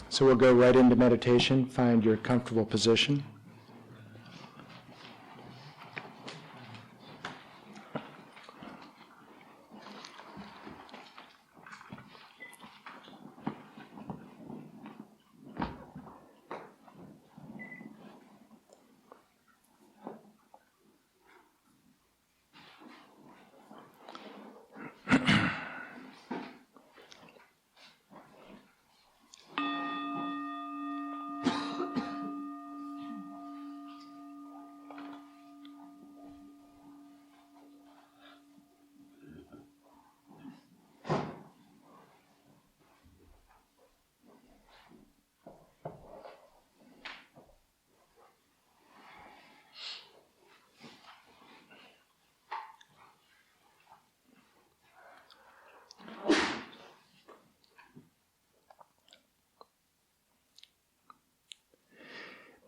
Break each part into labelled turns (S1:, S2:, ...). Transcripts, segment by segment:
S1: So we'll go right into meditation. Find your comfortable position.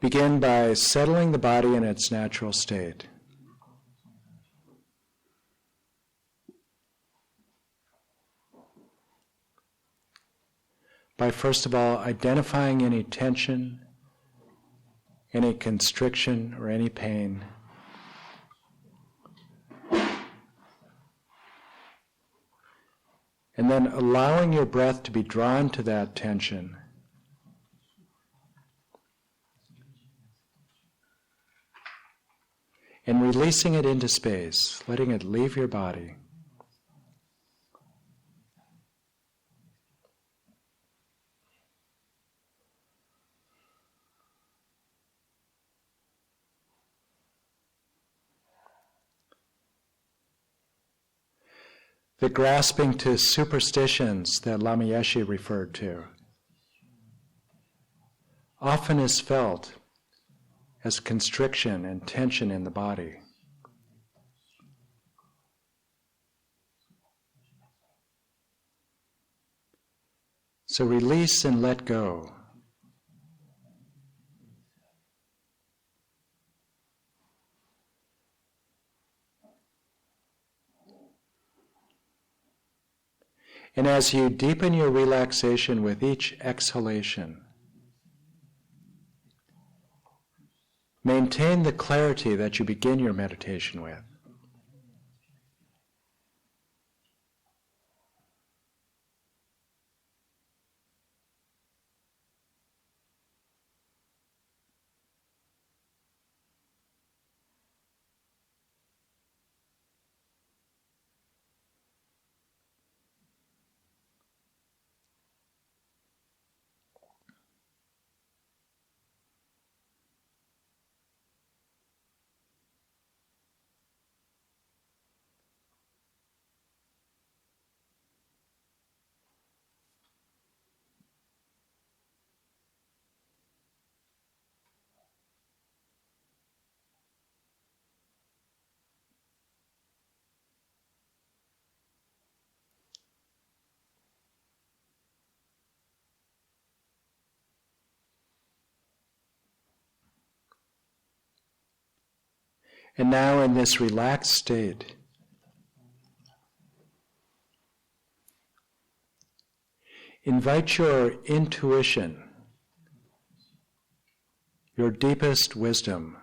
S1: Begin by settling the body in its natural state. By first of all identifying any tension, any constriction, or any pain. And then allowing your breath to be drawn to that tension. And releasing it into space, letting it leave your body. The grasping to superstitions that Lama Yeshe referred to often is felt as constriction and tension in the body. So release and let go. And as you deepen your relaxation with each exhalation, maintain the clarity that you begin your meditation with. And now in this relaxed state, invite your intuition, your deepest wisdom,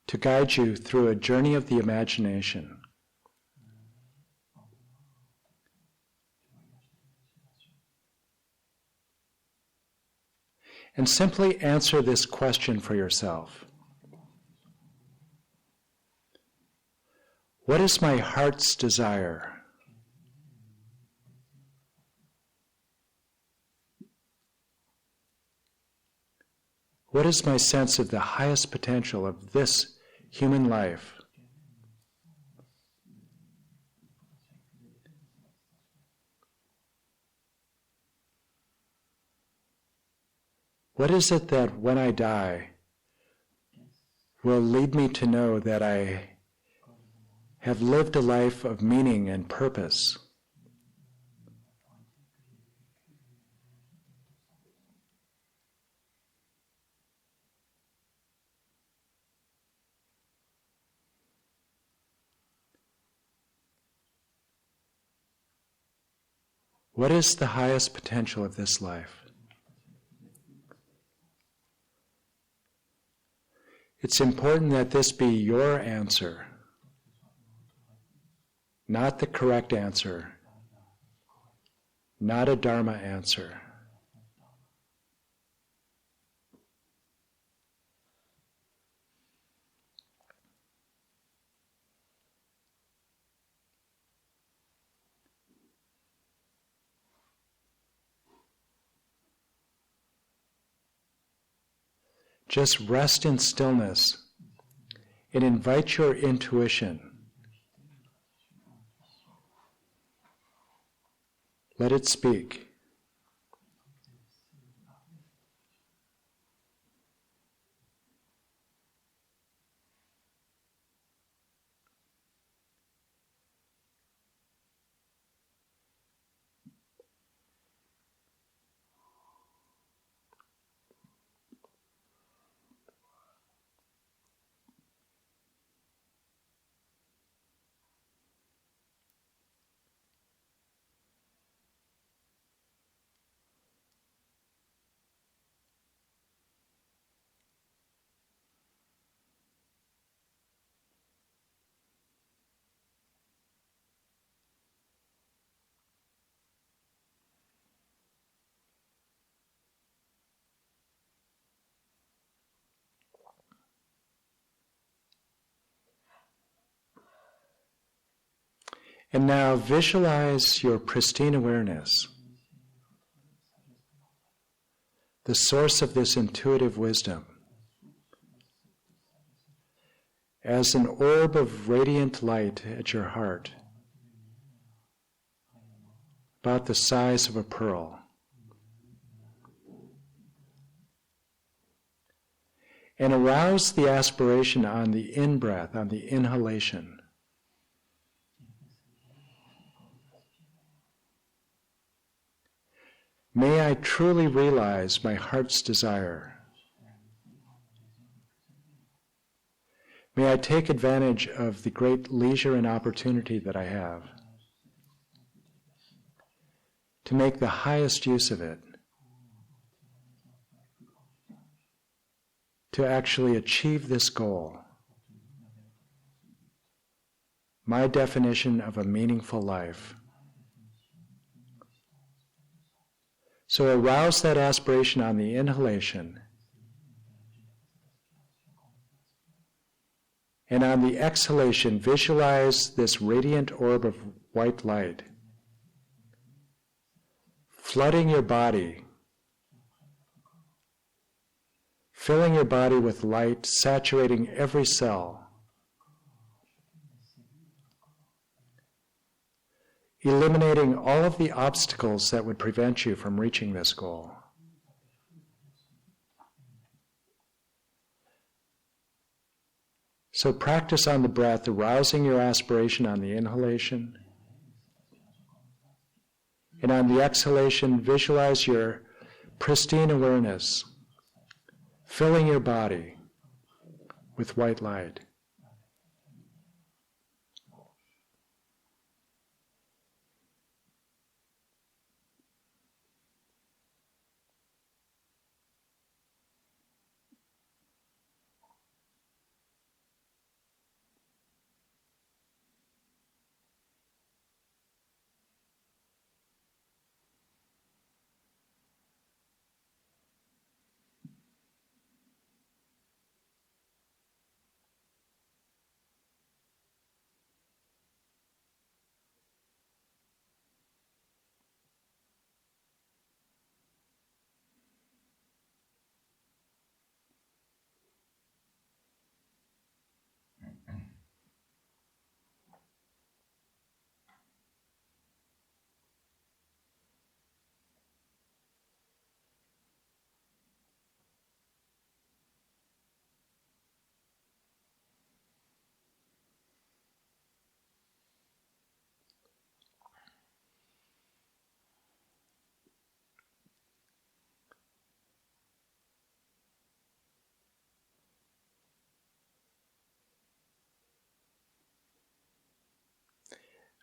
S1: to guide you through a journey of the imagination. And simply answer this question for yourself. What is my heart's desire? What is my sense of the highest potential of this human life? What is it that when I die will lead me to know that I have lived a life of meaning and purpose? What is the highest potential of this life? It's important that this be your answer, not the correct answer, not a Dharma answer. Just rest in stillness and invite your intuition. Let it speak. And now visualize your pristine awareness, the source of this intuitive wisdom, as an orb of radiant light at your heart, about the size of a pearl. And arouse the aspiration on the in-breath, on the inhalation. May I truly realize my heart's desire. May I take advantage of the great leisure and opportunity that I have to make the highest use of it, to actually achieve this goal, my definition of a meaningful life. So arouse that aspiration on the inhalation, and on the exhalation, visualize this radiant orb of white light flooding your body, filling your body with light, saturating every cell, eliminating all of the obstacles that would prevent you from reaching this goal. So practice on the breath, arousing your aspiration on the inhalation. And on the exhalation, visualize your pristine awareness, filling your body with white light.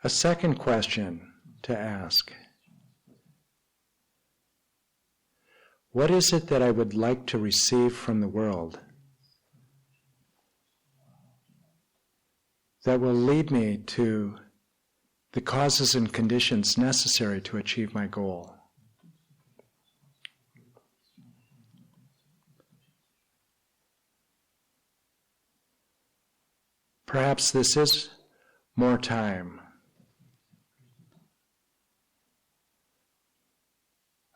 S1: A second question to ask. What is it that I would like to receive from the world that will lead me to the causes and conditions necessary to achieve my goal? Perhaps this is more time,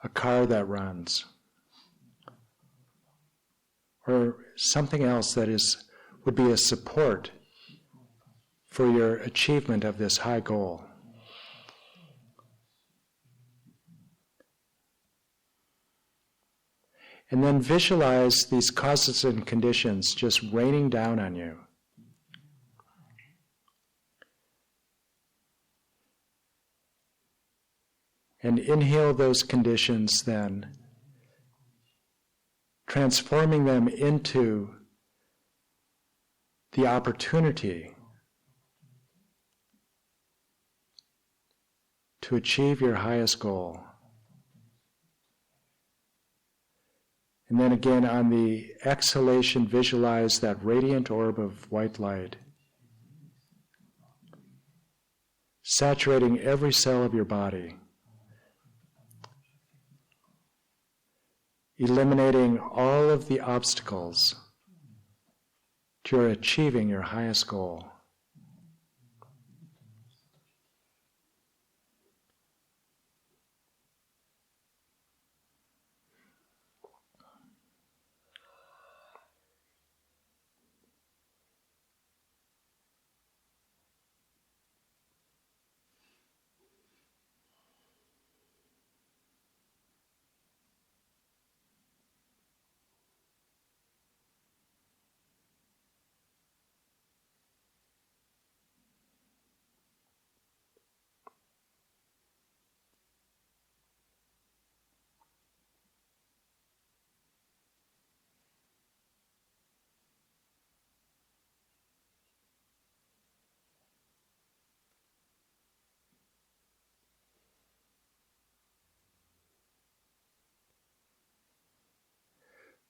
S1: a car that runs, or something else that would be a support for your achievement of this high goal. And then visualize these causes and conditions just raining down on you. And inhale those conditions then, transforming them into the opportunity to achieve your highest goal. And then again, on the exhalation, visualize that radiant orb of white light, saturating every cell of your body, eliminating all of the obstacles to your achieving your highest goal.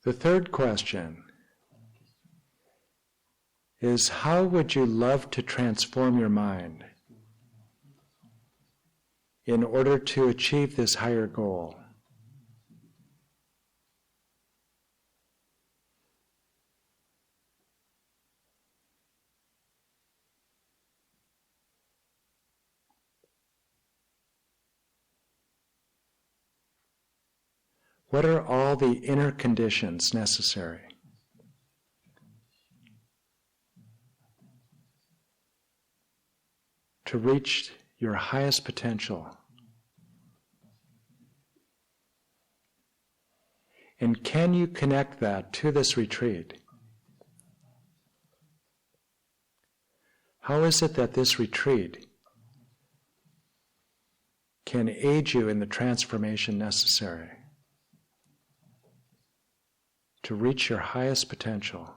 S1: The third question is, how would you love to transform your mind in order to achieve this higher goal? What are all the inner conditions necessary to reach your highest potential? And can you connect that to this retreat? How is it that this retreat can aid you in the transformation necessary to reach your highest potential?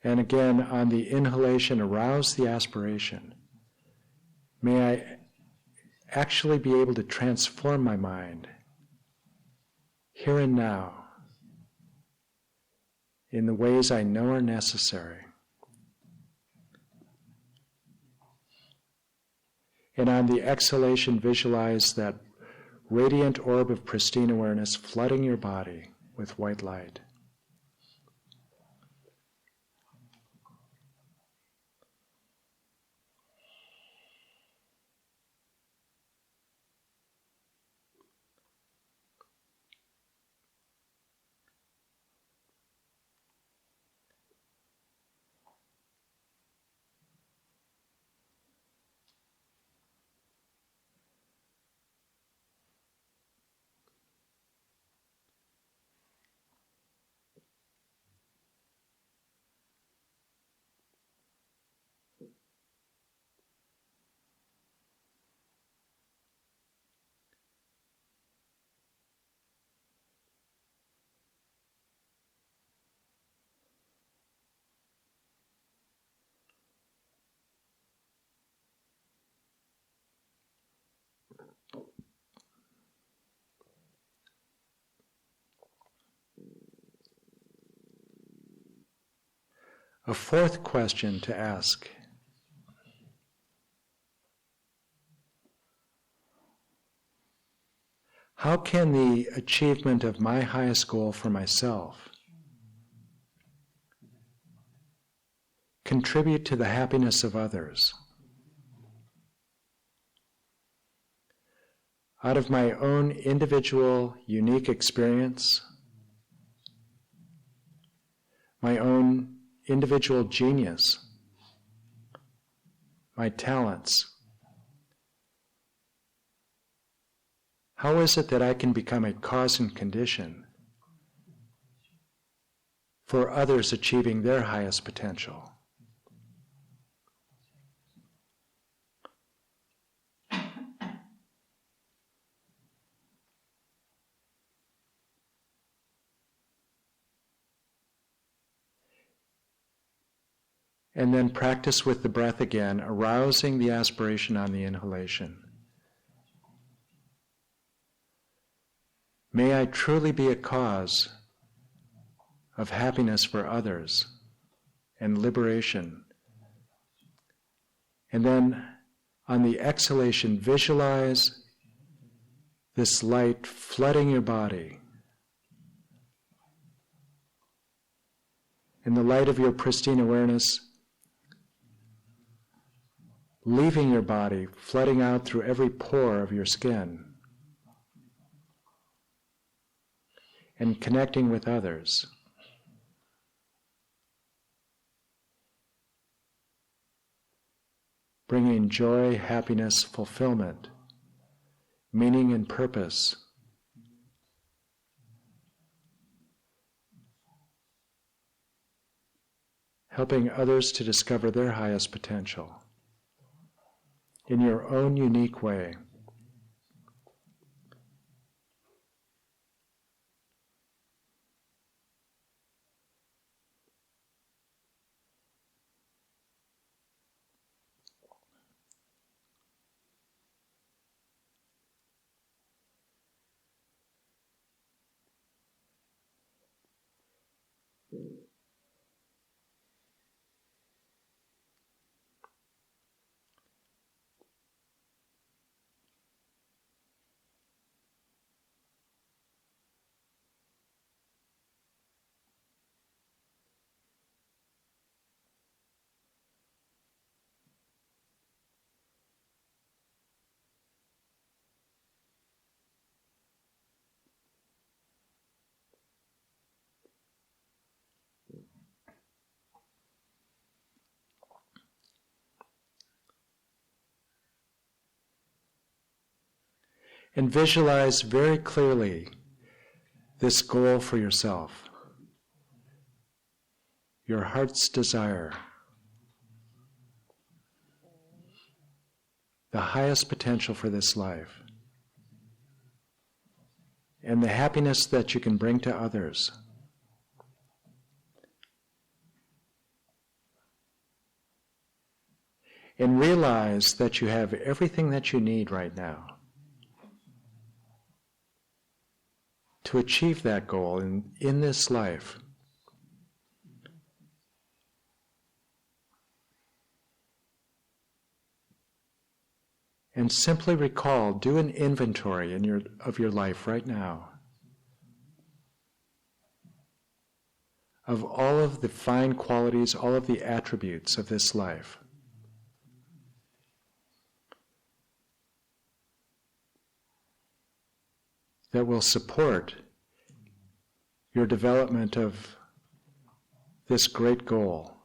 S1: And again, on the inhalation, arouse the aspiration. May I actually be able to transform my mind here and now in the ways I know are necessary. And on the exhalation, visualize that radiant orb of pristine awareness flooding your body with white light. A fourth question to ask: how can the achievement of my highest goal for myself contribute to the happiness of others? Out of my own individual, unique experience, my own individual genius, my talents, how is it that I can become a cause and condition for others achieving their highest potential? And then practice with the breath again, arousing the aspiration on the inhalation. May I truly be a cause of happiness for others and liberation. And then on the exhalation, visualize this light flooding your body. In the light of your pristine awareness, leaving your body, flooding out through every pore of your skin, and connecting with others. Bringing joy, happiness, fulfillment, meaning and purpose. Helping others to discover their highest potential in your own unique way. And visualize very clearly this goal for yourself, your heart's desire, the highest potential for this life, and the happiness that you can bring to others. And realize that you have everything that you need right now to achieve that goal in this life. And simply recall, do an inventory of your life right now, of all of the fine qualities, all of the attributes of this life. That will support your development of this great goal.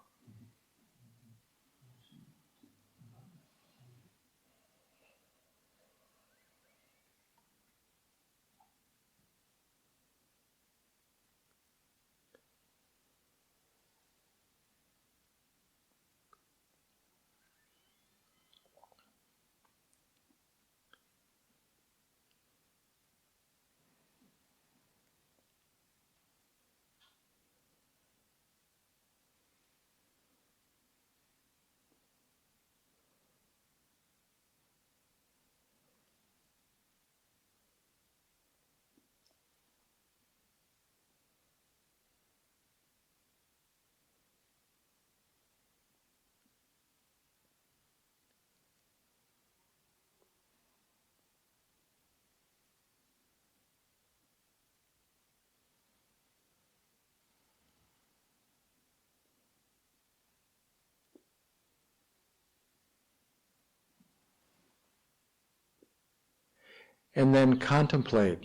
S1: And then contemplate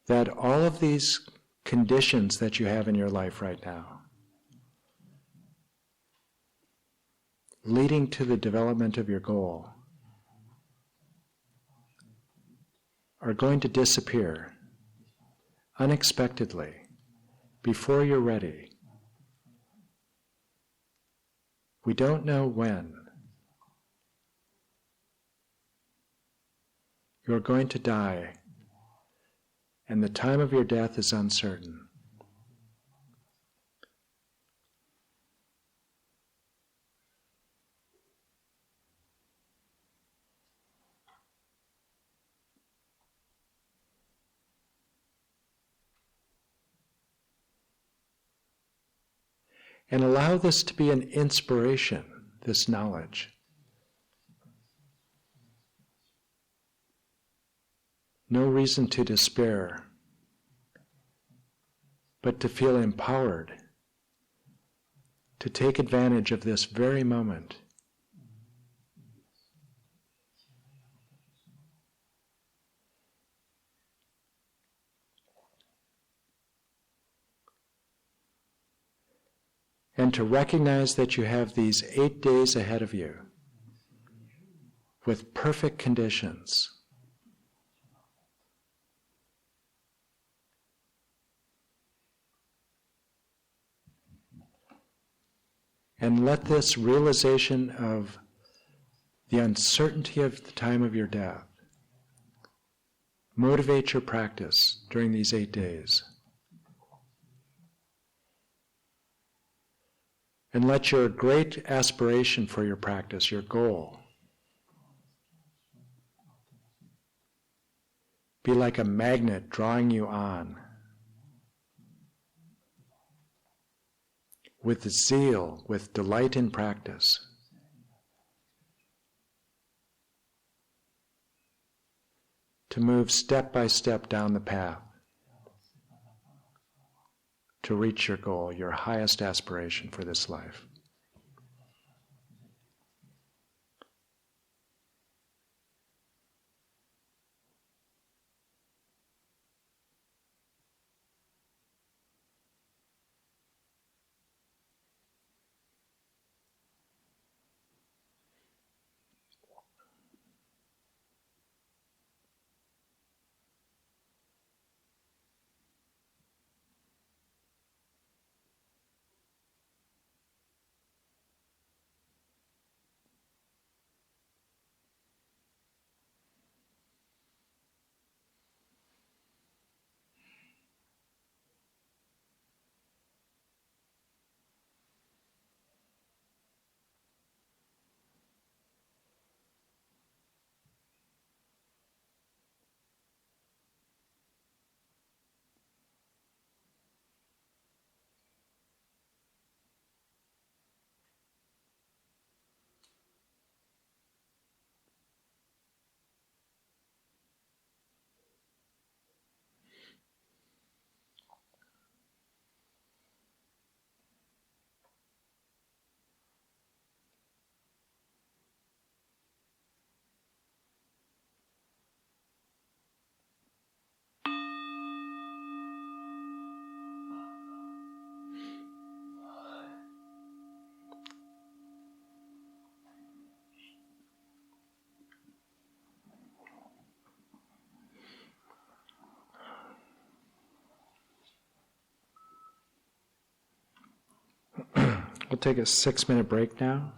S1: that all of these conditions that you have in your life right now, leading to the development of your goal, are going to disappear unexpectedly before you're ready. We don't know when. You're going to die, and the time of your death is uncertain. And allow this to be an inspiration, this knowledge. No reason to despair, but to feel empowered, to take advantage of this very moment. And to recognize that you have these 8 days ahead of you with perfect conditions. And let this realization of the uncertainty of the time of your death motivate your practice during these 8 days. And let your great aspiration for your practice, your goal, be like a magnet drawing you on with zeal, with delight in practice. To move step by step down the path to reach your goal, your highest aspiration for this life. We'll take a 6-minute break now,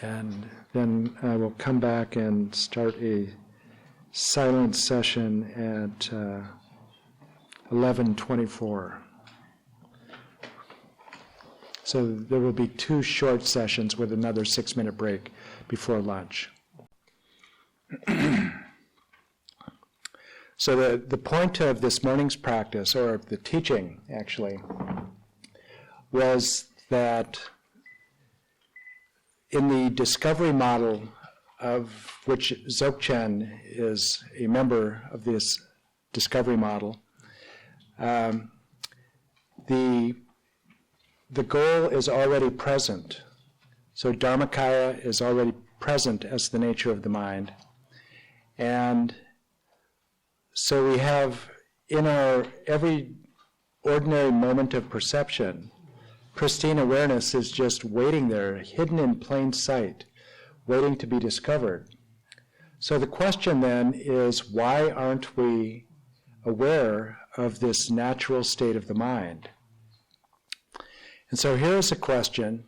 S1: and then we'll come back and start a silent session at 11:24. So there will be 2 short sessions with another 6-minute break before lunch. So the point of this morning's practice, or the teaching actually, was that in the discovery model, of which Dzogchen is a member of this discovery model, the goal is already present. So Dharmakaya is already present as the nature of the mind. And so we have in our every ordinary moment of perception, pristine awareness is just waiting there, hidden in plain sight, waiting to be discovered. So the question then is, why aren't we aware of this natural state of the mind? And so here's a question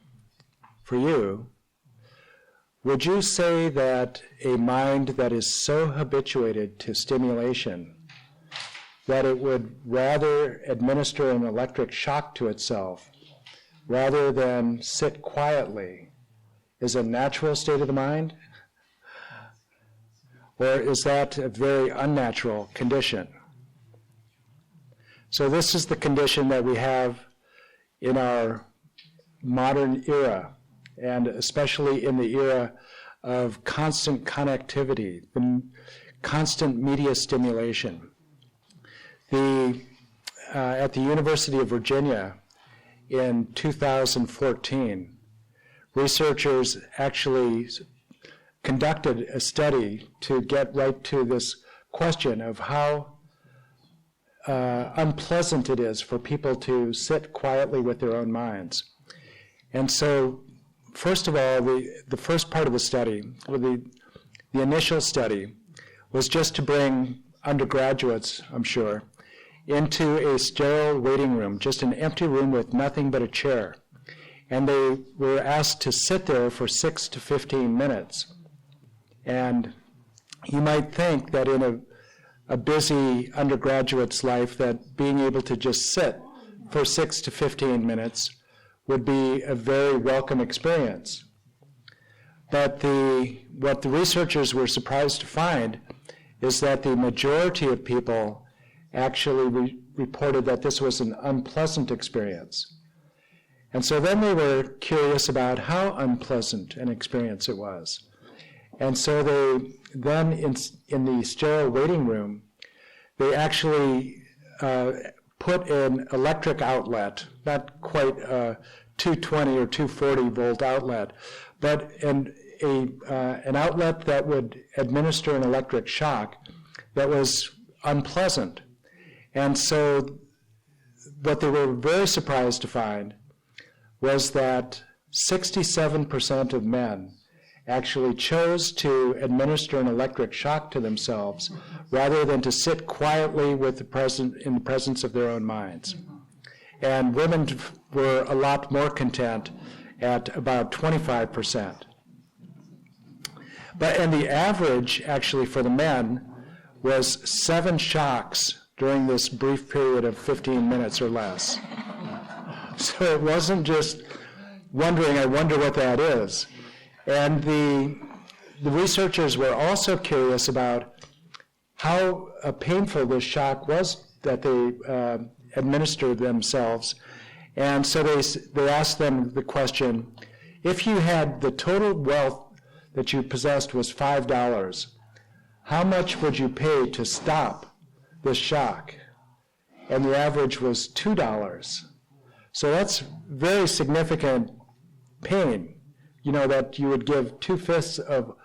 S1: for you. Would you say that a mind that is so habituated to stimulation that it would rather administer an electric shock to itself rather than sit quietly is a natural state of the mind? Or is that a very unnatural condition? So this is the condition that we have in our modern era, and especially in the era of constant connectivity, the constant media stimulation. At the University of Virginia in 2014, researchers actually conducted a study to get right to this question of how unpleasant it is for people to sit quietly with their own minds. And so, first of all, the first part of the study, or the initial study, was just to bring undergraduates, I'm sure, into a sterile waiting room, just an empty room with nothing but a chair. And they were asked to sit there for 6 to 15 minutes. And you might think that in a busy undergraduate's life that being able to just sit for 6 to 15 minutes would be a very welcome experience. But what the researchers were surprised to find is that the majority of people actually reported that this was an unpleasant experience. And so then they were curious about how unpleasant an experience it was. And so they then, in the sterile waiting room, they actually put an electric outlet, not quite a 220 or 240 volt outlet, but an outlet that would administer an electric shock that was unpleasant. And so what they were very surprised to find was that 67% of men actually chose to administer an electric shock to themselves rather than to sit quietly in the presence of their own minds. And women were a lot more content at about 25%. And the average, actually, for the men was 7 shocks during this brief period of 15 minutes or less. So it wasn't just wondering, I wonder what that is. And the researchers were also curious about how painful this shock was that they administered themselves. And so they asked them the question, if you had the total wealth that you possessed was $5, how much would you pay to stop this shock? And the average was $2. So that's very significant pain, that you would give 2/5 of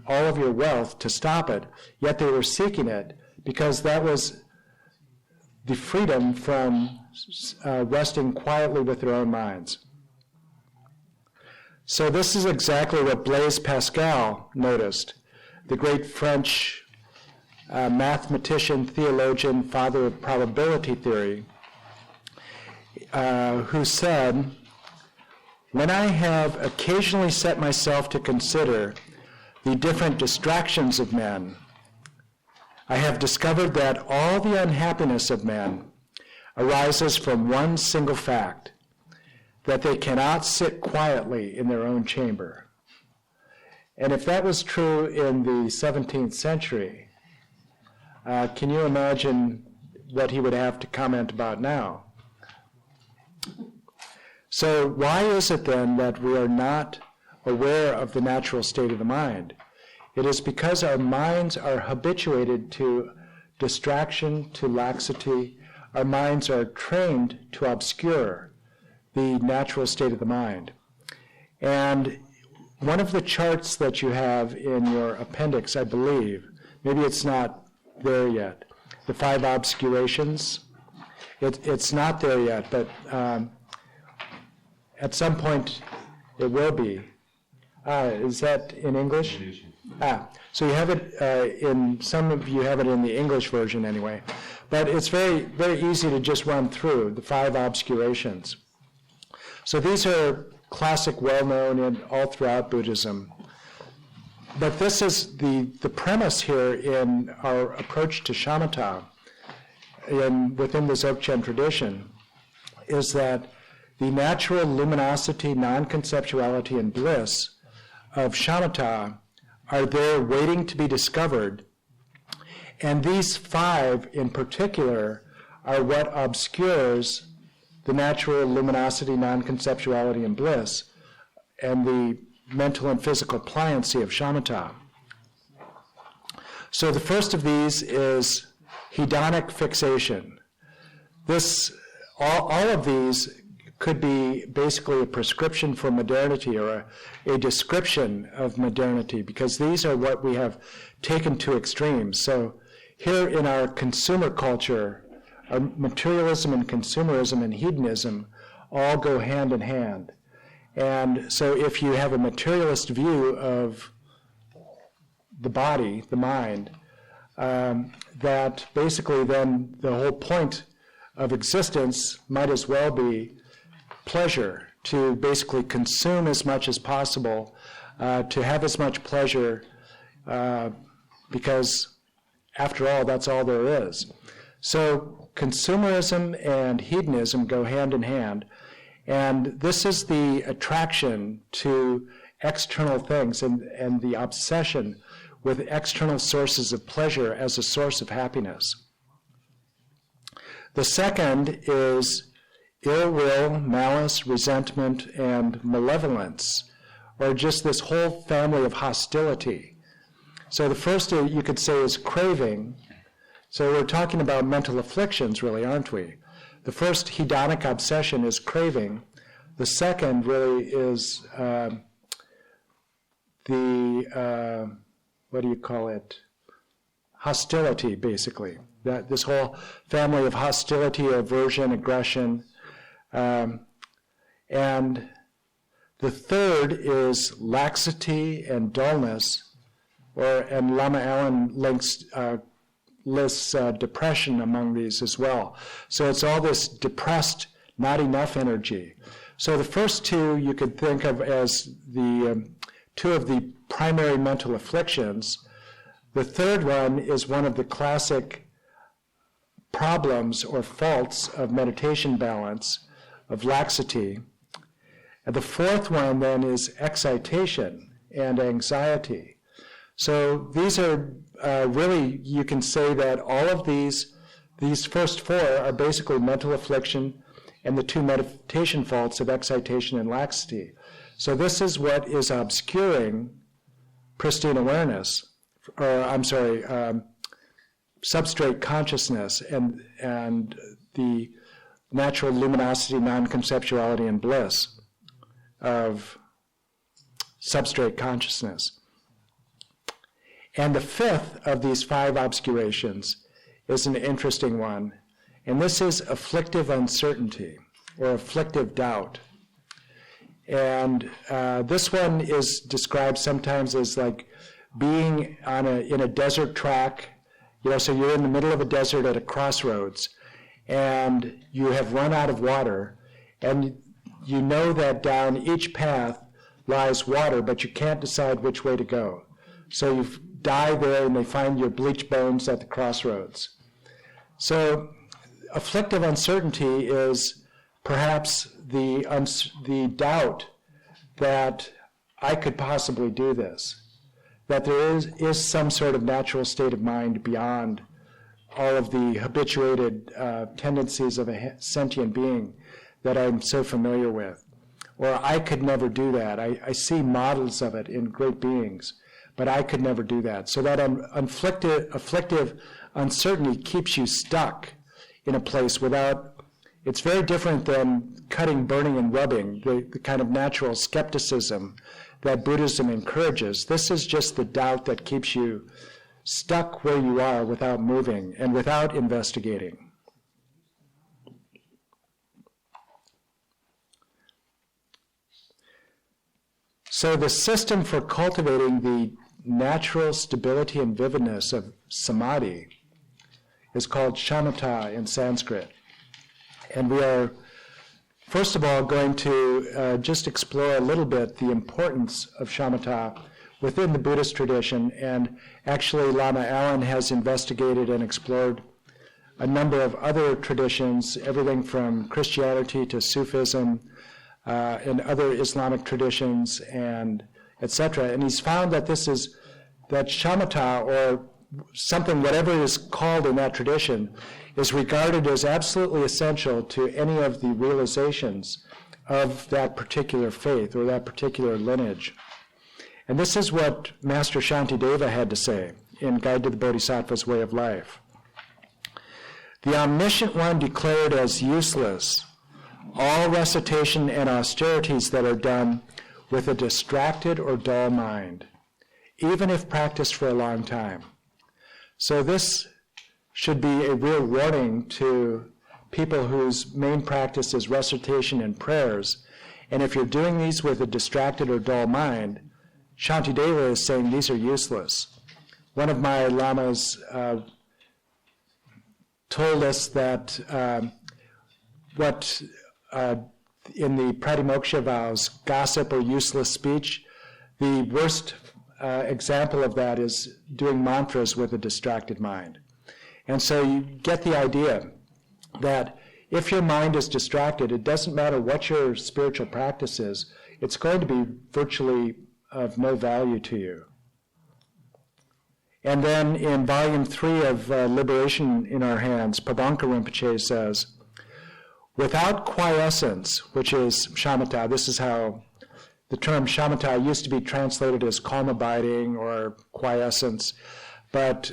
S1: all of your wealth to stop it, yet they were seeking it because that was the freedom from resting quietly with their own minds. So this is exactly what Blaise Pascal noticed, the great French mathematician, theologian, father of probability theory, who said, "When I have occasionally set myself to consider the different distractions of men, I have discovered that all the unhappiness of men arises from one single fact, that they cannot sit quietly in their own chamber." And if that was true in the 17th century, can you imagine what he would have to comment about now? So why is it then that we are not aware of the natural state of the mind? It is because our minds are habituated to distraction, to laxity. Our minds are trained to obscure the natural state of the mind. And one of the charts that you have in your appendix, I believe, maybe it's not there yet, the 5 obscurations, it's not there yet, but at some point it will be. Is that in English? So you have it in, some of you have it in the English version anyway, but it's very, very easy to just run through the 5 obscurations. So these are classic, well-known and all throughout Buddhism. But this is the premise here in our approach to shamatha within the Dzogchen tradition, is that the natural luminosity, non-conceptuality, and bliss of shamatha are there waiting to be discovered. And these 5 in particular are what obscures the natural luminosity, non-conceptuality, and bliss, and the mental and physical pliancy of shamatha. So the first of these is hedonic fixation. All of these could be basically a prescription for modernity, or a description of modernity, because these are what we have taken to extremes. So here in our consumer culture, our materialism and consumerism and hedonism all go hand in hand. And so if you have a materialist view of the body, the mind, that basically then the whole point of existence might as well be pleasure, to basically consume as much as possible, to have as much pleasure, because after all, that's all there is. So consumerism and hedonism go hand in hand, and this is the attraction to external things and the obsession with external sources of pleasure as a source of happiness. The second is ill will, malice, resentment, and malevolence, or just this whole family of hostility. So the first you could say is craving. So we're talking about mental afflictions, really, aren't we? The first hedonic obsession is craving. The second really is hostility, basically. That this whole family of hostility, aversion, aggression. And the third is laxity and dullness, and Lama Allen lists depression among these as well. So it's all this depressed, not enough energy. So the first 2 you could think of as the 2 of the primary mental afflictions. The third one is one of the classic problems or faults of meditation balance, of laxity. And the fourth one then is excitation and anxiety. So these are really, you can say that all of these first 4 are basically mental affliction and the 2 meditation faults of excitation and laxity. So this is what is obscuring pristine awareness, substrate consciousness and the natural luminosity, non-conceptuality, and bliss of substrate consciousness. And the 5th of these 5 obscurations is an interesting one, and this is afflictive uncertainty, or afflictive doubt. And this one is described sometimes as like being in a desert track, so you're in the middle of a desert at a crossroads, and you have run out of water, and you know that down each path lies water, but you can't decide which way to go. So you die there, and they find your bleached bones at the crossroads. So afflictive uncertainty is perhaps the doubt that I could possibly do this, that there is some sort of natural state of mind beyond all of the habituated tendencies of a sentient being that I'm so familiar with. Or I could never do that. I see models of it in great beings, but I could never do that. So that afflictive uncertainty keeps you stuck in a place without, it's very different than cutting, burning, and rubbing, the kind of natural skepticism that Buddhism encourages. This is just the doubt that keeps you stuck where you are without moving and without investigating. So the system for cultivating the natural stability and vividness of samadhi is called Shamata in Sanskrit. And we are, first of all, going to just explore a little bit the importance of Shamata within the Buddhist tradition. And actually, Lama Allen has investigated and explored a number of other traditions, everything from Christianity to Sufism, and other Islamic traditions, and etc. And he's found that that shamatha, or something, whatever is called in that tradition, is regarded as absolutely essential to any of the realizations of that particular faith or that particular lineage. And this is what Master Shantideva had to say in Guide to the Bodhisattva's Way of Life. The omniscient one declared as useless all recitation and austerities that are done with a distracted or dull mind, even if practiced for a long time. So this should be a real warning to people whose main practice is recitation and prayers. And if you're doing these with a distracted or dull mind, Shantideva is saying these are useless. One of my lamas told us that in the Pratimoksha vows, gossip or useless speech, the worst example of that is doing mantras with a distracted mind. And so you get the idea that if your mind is distracted, it doesn't matter what your spiritual practice is, it's going to be virtually of no value to you. And then in volume 3 of Liberation in Our Hands, Pabanka Rinpoche says, without quiescence, which is shamatha, this is how the term shamatha used to be translated as calm abiding or quiescence, but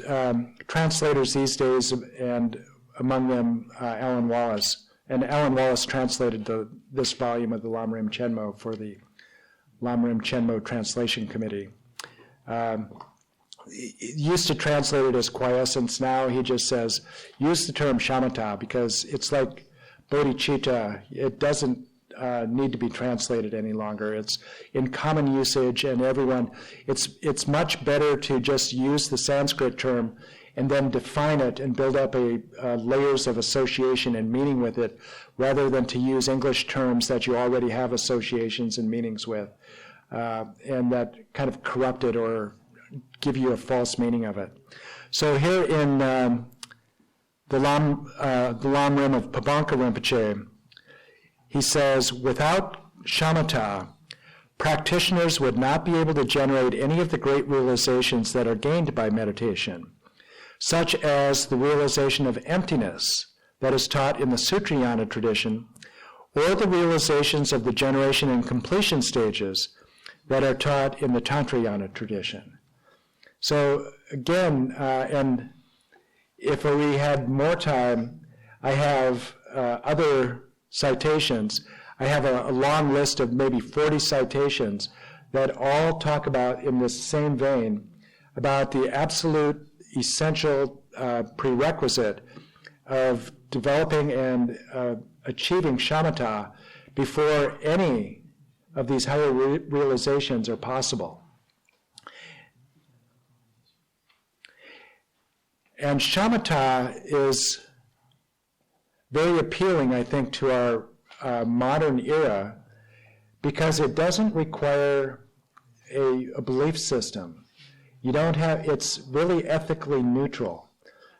S1: translators these days, and among them Alan Wallace, and Alan Wallace translated this volume of the Lamrim Chenmo for the Lamrim Chenmo Translation Committee. He used to translate it as quiescence. Now he just says, use the term shamatha, because it's like bodhicitta. It doesn't need to be translated any longer. It's in common usage, and everyone, it's much better to just use the Sanskrit term and then define it and build up layers of association and meaning with it, rather than to use English terms that you already have associations and meanings with, and that kind of corrupt it or give you a false meaning of it. So here in the Lamrim of Pabanka Rinpoche, he says, without shamatha, practitioners would not be able to generate any of the great realizations that are gained by meditation, such as the realization of emptiness that is taught in the Sutrayana tradition, or the realizations of the generation and completion stages that are taught in the Tantrayana tradition. So again, and if we had more time, I have other citations. I have a long list of maybe 40 citations that all talk about, in this same vein, about the absolute essential prerequisite of developing and achieving shamatha before any of these higher realizations are possible. And shamatha is very appealing, I think, to our modern era, because it doesn't require a belief system. It's really ethically neutral.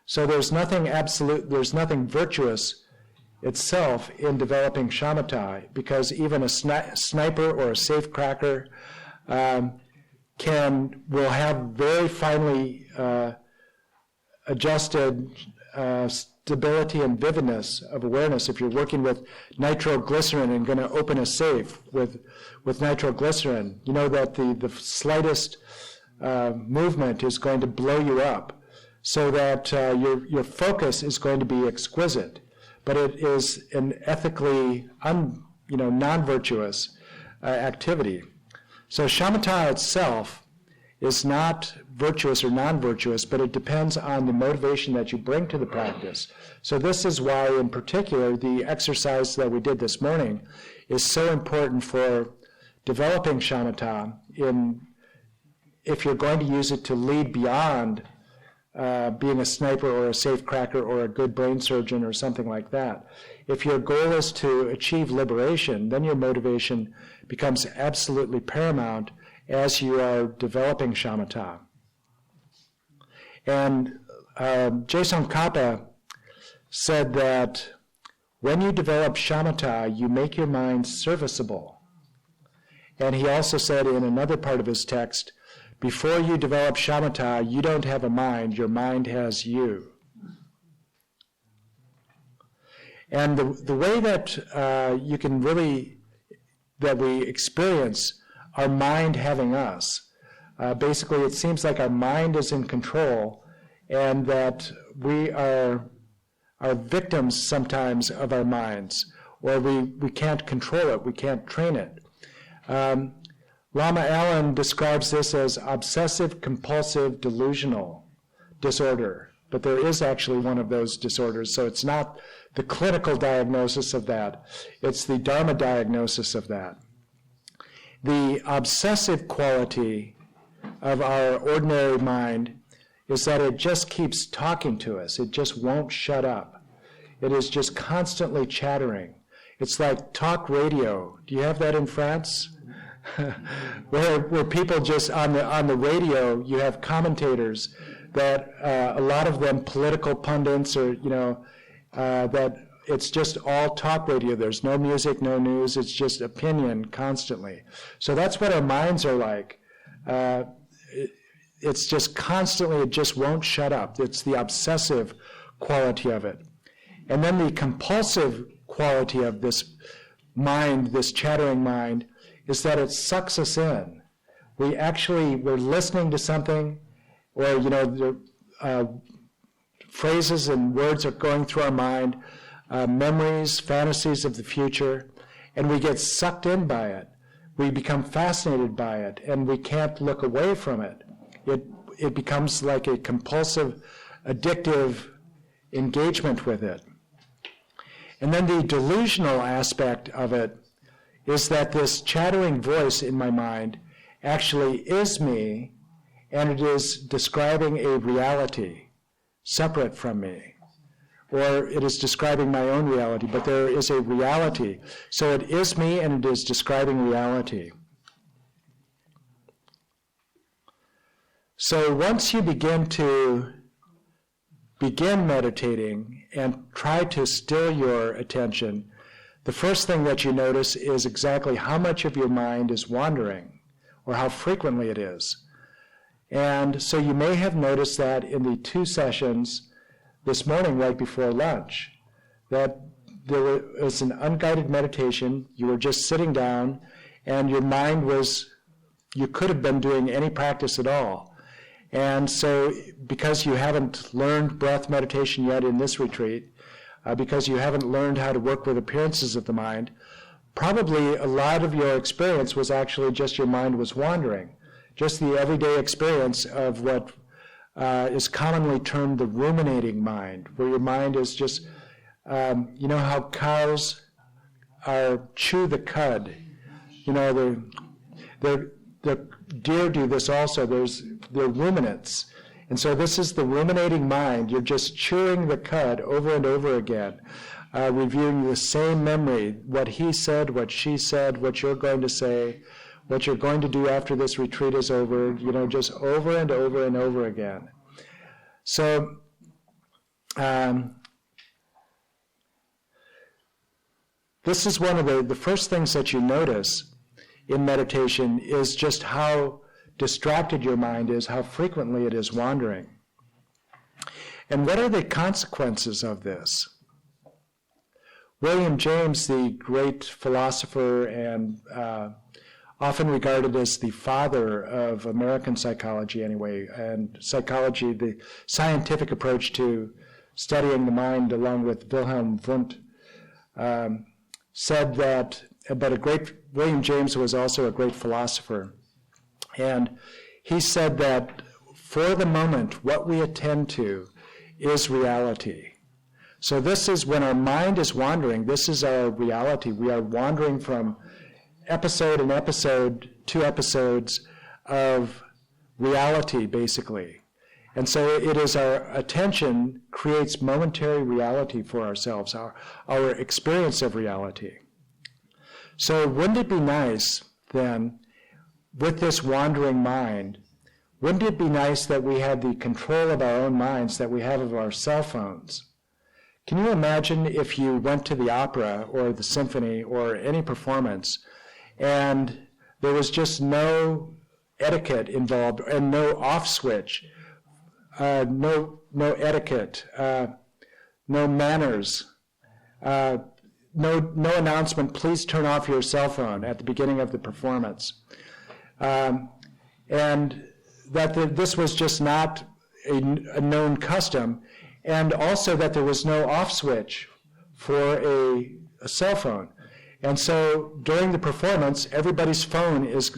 S1: So there's nothing absolute, there's nothing virtuous itself in developing shamatha, because even a sniper or a safecracker will have very finely adjusted stability and vividness of awareness. If you're working with nitroglycerin and going to open a safe with nitroglycerin, you know that the slightest movement is going to blow you up, so that your focus is going to be exquisite, but it is an ethically non-virtuous activity. So shamatha itself is not virtuous or non-virtuous, but it depends on the motivation that you bring to the practice. So this is why, in particular, the exercise that we did this morning is so important for developing shamatha if you're going to use it to lead beyond being a sniper or a safecracker or a good brain surgeon or something like that. If your goal is to achieve liberation, then your motivation becomes absolutely paramount as you are developing shamatha. And Jason Kappa said that when you develop shamatha, you make your mind serviceable. And he also said in another part of his text, before you develop shamatha, you don't have a mind, your mind has you. And the way that you can really, that we experience our mind having us, basically it seems like our mind is in control and that we are victims sometimes of our minds, or we can't control it, we can't train it. Lama Allen describes this as obsessive-compulsive delusional disorder, but there is actually one of those disorders, so it's not the clinical diagnosis of that, it's the Dharma diagnosis of that. The obsessive quality of our ordinary mind is that it just keeps talking to us, it just won't shut up. It is just constantly chattering. It's like talk radio. Do you have that in France? where people just on the radio, you have commentators that a lot of them political pundits or that it's just all talk radio. There's no music, no news. It's just opinion constantly. So that's what our minds are like. It's just constantly, it just won't shut up. It's the obsessive quality of it. And then the compulsive quality of this mind, this chattering mind, is that it sucks us in. We're listening to something, or the phrases and words are going through our mind, memories, fantasies of the future, and we get sucked in by it. We become fascinated by it, and we can't look away from it. It becomes like a compulsive, addictive engagement with it. And then the delusional aspect of it is that this chattering voice in my mind actually is me, and it is describing a reality separate from me. Or it is describing my own reality, but there is a reality. So it is me, and it is describing reality. So once you begin meditating and try to still your attention, the first thing that you notice is exactly how much of your mind is wandering, or how frequently it is. And so you may have noticed that in the 2 sessions this morning right before lunch, that there was an unguided meditation. You were just sitting down, and your mind you could have been doing any practice at all. And so because you haven't learned breath meditation yet in this retreat, because you haven't learned how to work with appearances of the mind, probably a lot of your experience was actually just your mind was wandering, just the everyday experience of what is commonly termed the ruminating mind, where your mind is just, how cows chew the cud. The deer do this also. They're ruminants. And so this is the ruminating mind. You're just chewing the cud over and over again, reviewing the same memory, what he said, what she said, what you're going to say, what you're going to do after this retreat is over, just over and over and over again. So this is one of the first things that you notice in meditation is just how distracted your mind is, how frequently it is wandering. And what are the consequences of this? William James, the great philosopher and often regarded as the father of American psychology anyway, and psychology, the scientific approach to studying the mind along with Wilhelm Wundt, said that, William James was also a great philosopher. And he said that for the moment, what we attend to is reality. So this is when our mind is wandering, this is our reality. We are wandering from episode and episode to episodes of reality, basically. And so it is our attention creates momentary reality for ourselves, our experience of reality. So wouldn't it be nice, then, with this wandering mind, wouldn't it be nice that we had the control of our own minds that we have of our cell phones? Can you imagine if you went to the opera or the symphony or any performance and there was just no etiquette involved and no off switch, no etiquette, no manners, no announcement, please turn off your cell phone at the beginning of the performance. And that this was just not a known custom, and also that there was no off switch for a cell phone. And so during the performance, everybody's phone is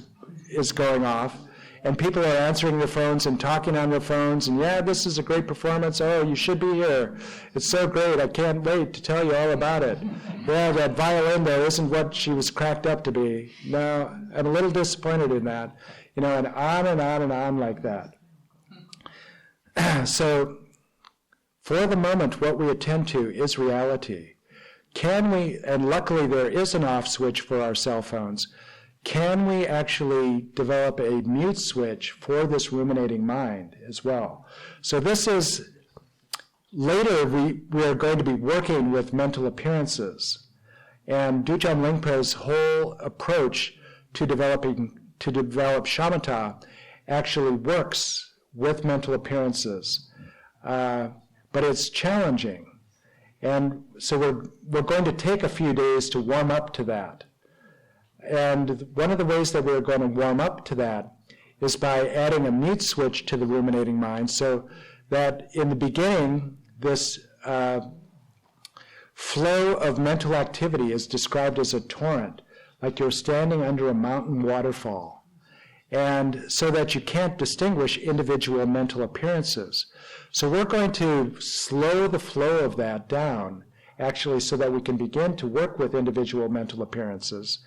S1: going off, and people are answering their phones and talking on their phones, and yeah, this is a great performance, oh, you should be here, it's so great, I can't wait to tell you all about it. Yeah, that violin there isn't what she was cracked up to be. No, I'm a little disappointed in that. And on and on and on like that. So, for the moment, what we attend to is reality. Can we, and luckily there is an off switch for our cell phones, can we actually develop a mute switch for this ruminating mind as well? So this is, later we are going to be working with mental appearances. And Dujam Lingpa's whole approach to develop Shamata actually works with mental appearances. But it's challenging. And so we're going to take a few days to warm up to that. And one of the ways that we're going to warm up to that is by adding a mute switch to the ruminating mind, so that in the beginning, this flow of mental activity is described as a torrent, like you're standing under a mountain waterfall. And so that you can't distinguish individual mental appearances. So we're going to slow the flow of that down, actually, so that we can begin to work with individual mental appearances.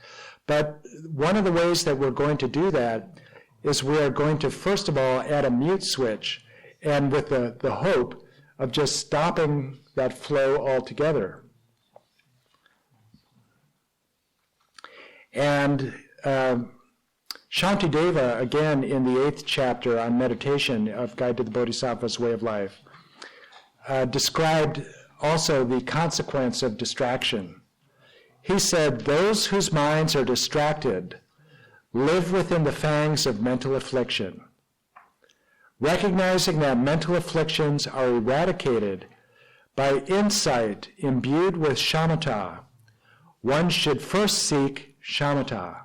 S1: But one of the ways that we're going to do that is we are going to, first of all, add a mute switch, and with the hope of just stopping that flow altogether. And Shantideva, again, in the 8th chapter on meditation of Guide to the Bodhisattva's Way of Life, described also the consequence of distraction. He said, those whose minds are distracted live within the fangs of mental affliction. Recognizing that mental afflictions are eradicated by insight imbued with Shamata, one should first seek Shamata.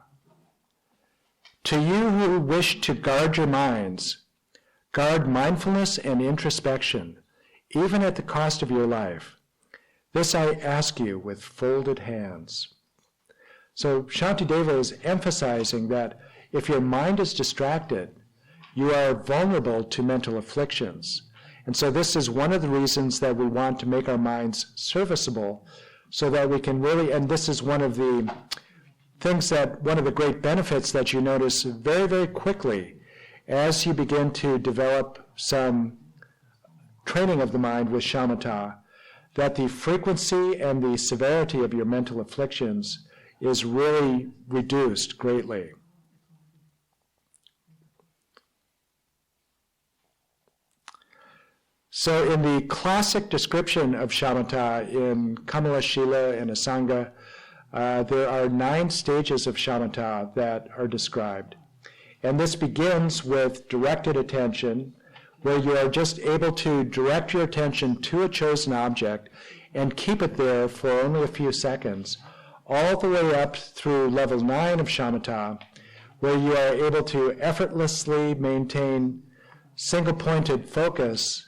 S1: To you who wish to guard your minds, guard mindfulness and introspection, even at the cost of your life. This I ask you with folded hands. So Shantideva is emphasizing that if your mind is distracted, you are vulnerable to mental afflictions. And so this is one of the reasons that we want to make our minds serviceable, so that we can really, and this is one of the things that, one of the great benefits that you notice very, very quickly as you begin to develop some training of the mind with shamatha, that the frequency and the severity of your mental afflictions is really reduced greatly. So in the classic description of shamatha in Kamala Shila and Asanga, there are 9 stages of shamatha that are described. And this begins with directed attention, where you are just able to direct your attention to a chosen object and keep it there for only a few seconds, all the way up through level 9 of shamatha, where you are able to effortlessly maintain single-pointed focus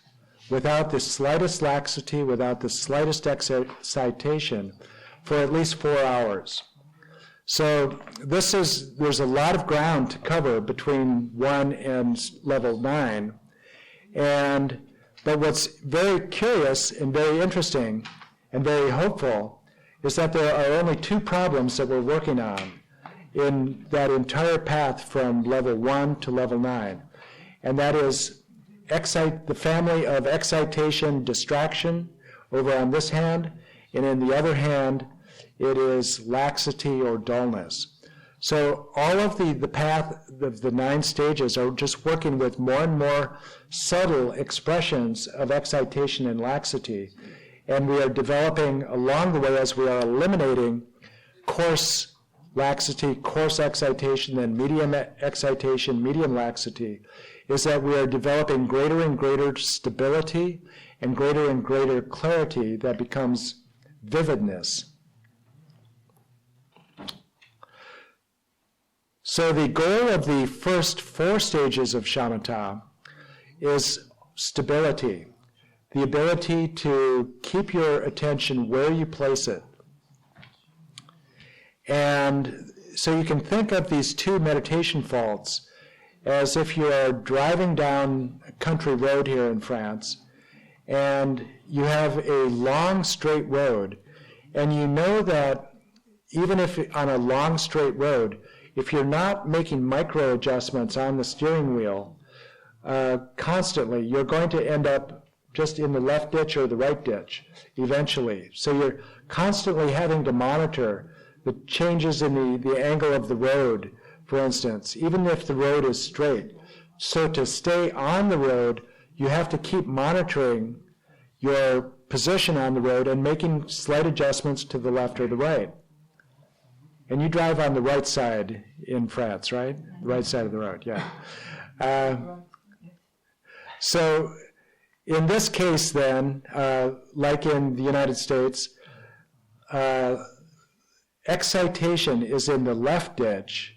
S1: without the slightest laxity, without the slightest excitation, for at least 4 hours. So there's a lot of ground to cover between 1 and level 9. But what's very curious and very interesting and very hopeful is that there are only 2 problems that we're working on in that entire path from level 1 to level 9. And that is the family of excitation, distraction over on this hand, and in the other hand, it is laxity or dullness. So all of the path of the 9 stages are just working with more and more subtle expressions of excitation and laxity. And we are developing along the way, as we are eliminating coarse laxity, coarse excitation, then medium excitation, medium laxity, is that we are developing greater and greater stability and greater clarity that becomes vividness. So the goal of the first 4 stages of shamatha is stability, the ability to keep your attention where you place it. And so you can think of these 2 meditation faults as if you are driving down a country road here in France, and you have a long straight road, and you know that even if on a long straight road, if you're not making micro adjustments on the steering wheel constantly, you're going to end up just in the left ditch or the right ditch eventually. So you're constantly having to monitor the changes in the angle of the road, for instance, even if the road is straight. So to stay on the road, you have to keep monitoring your position on the road and making slight adjustments to the left or the right. And you drive on the right side in France, right? The right side of the road, yeah. So in this case then, like in the United States, excitation is in the left ditch,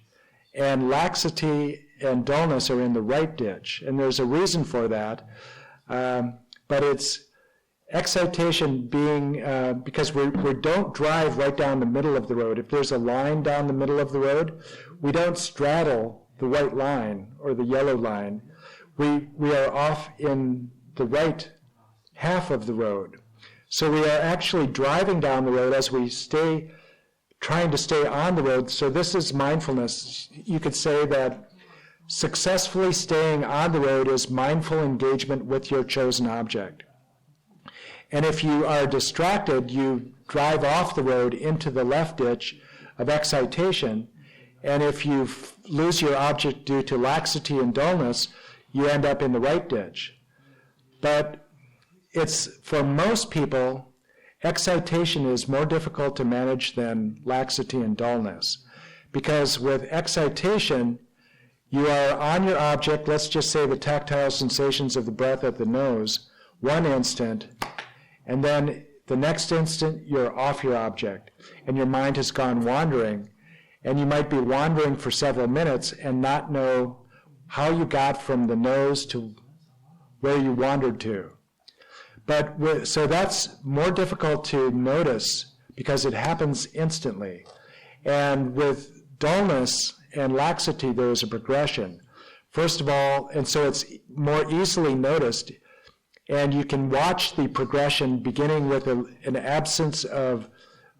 S1: and laxity and dullness are in the right ditch. And there's a reason for that, but it's excitation being, because we don't drive right down the middle of the road. If there's a line down the middle of the road, we don't straddle the white line or the yellow line. We are off in the right half of the road. So we are actually driving down the road as we trying to stay on the road. So this is mindfulness. You could say that successfully staying on the road is mindful engagement with your chosen object. And if you are distracted, you drive off the road into the left ditch of excitation. And if you lose your object due to laxity and dullness, you end up in the right ditch. But for most people, excitation is more difficult to manage than laxity and dullness. Because with excitation, you are on your object, let's just say the tactile sensations of the breath at the nose, one instant, and then the next instant you're off your object, and your mind has gone wandering, and you might be wandering for several minutes and not know how you got from the nose to where you wandered to. So that's more difficult to notice because it happens instantly. And with dullness and laxity, there is a progression. First of all, and so it's more easily noticed, and you can watch the progression beginning with an absence of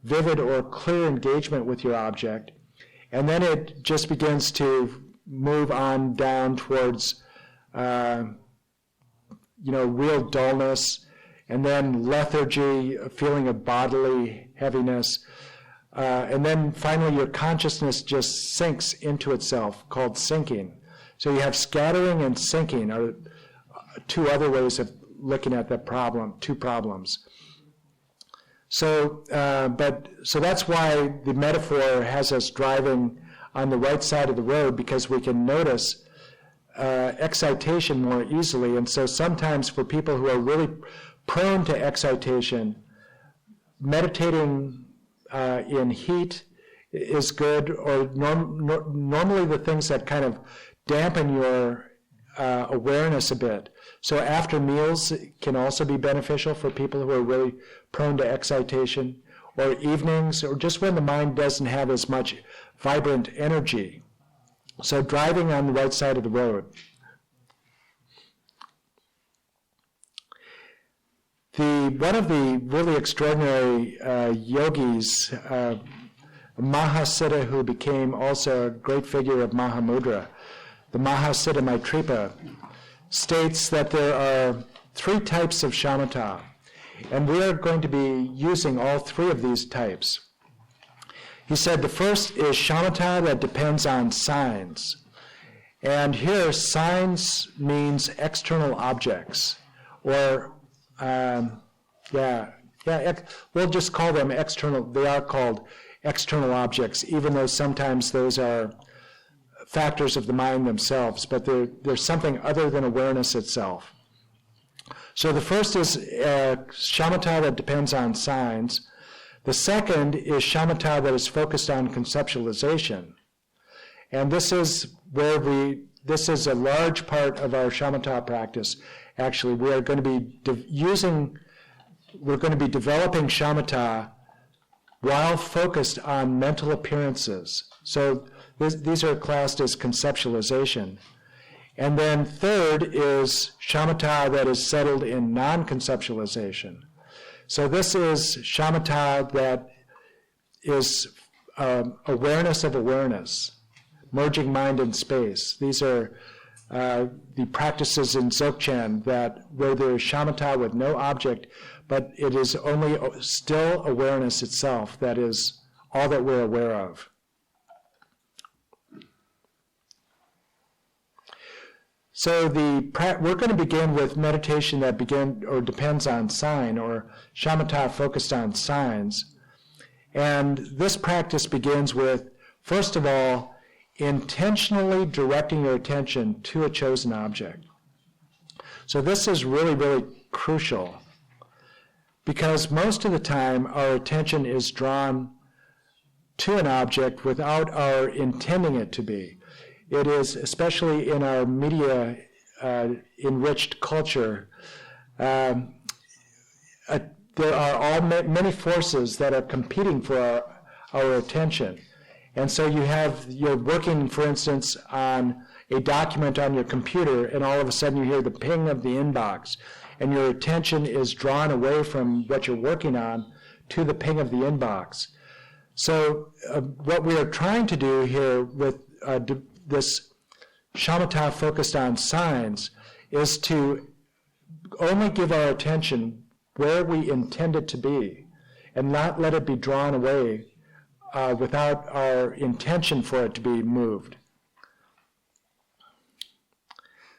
S1: vivid or clear engagement with your object, and then it just begins to move on down towards real dullness, and then lethargy, a feeling of bodily heaviness, and then finally your consciousness just sinks into itself, called sinking. So you have scattering and sinking are 2 other ways of looking at that problem, 2 problems. So that's why the metaphor has us driving on the right side of the road, because we can notice excitation more easily. And so sometimes for people who are really prone to excitation, meditating in heat is good, or normally the things that kind of dampen your awareness a bit. So after meals can also be beneficial for people who are really prone to excitation, or evenings, or just when the mind doesn't have as much vibrant energy. So driving on the right side of the road. One of the really extraordinary yogis, Mahasiddha, who became also a great figure of Mahamudra, the Mahasiddha Maitripa, states that there are 3 types of shamatha, and we are going to be using all 3 of these types. He said the first is shamatha that depends on signs. And here, signs means external objects, or, we'll just call them external. They are called external objects, even though sometimes those are factors of the mind themselves, but they're something other than awareness itself. So the first is shamatha that depends on signs. The second is shamatha that is focused on conceptualization. And this is where this is a large part of our shamatha practice. Actually, we are going to be developing shamatha while focused on mental appearances. So these are classed as conceptualization. And then third is shamatha that is settled in non-conceptualization. So this is shamatha that is awareness of awareness, merging mind and space. These are the practices in Dzogchen where there is shamatha with no object, but it is only still awareness itself that is all that we're aware of. So we're going to begin with meditation that depends on sign, or shamatha focused on signs. And this practice begins with, first of all, intentionally directing your attention to a chosen object. So this is really, really crucial, because most of the time our attention is drawn to an object without our intending it to be. It is, especially in our media-enriched culture, there are many forces that are competing for our attention. And so you're working, for instance, on a document on your computer, and all of a sudden you hear the ping of the inbox, and your attention is drawn away from what you're working on to the ping of the inbox. So what we are trying to do here with this shamatha focused on signs is to only give our attention where we intend it to be, and not let it be drawn away without our intention for it to be moved.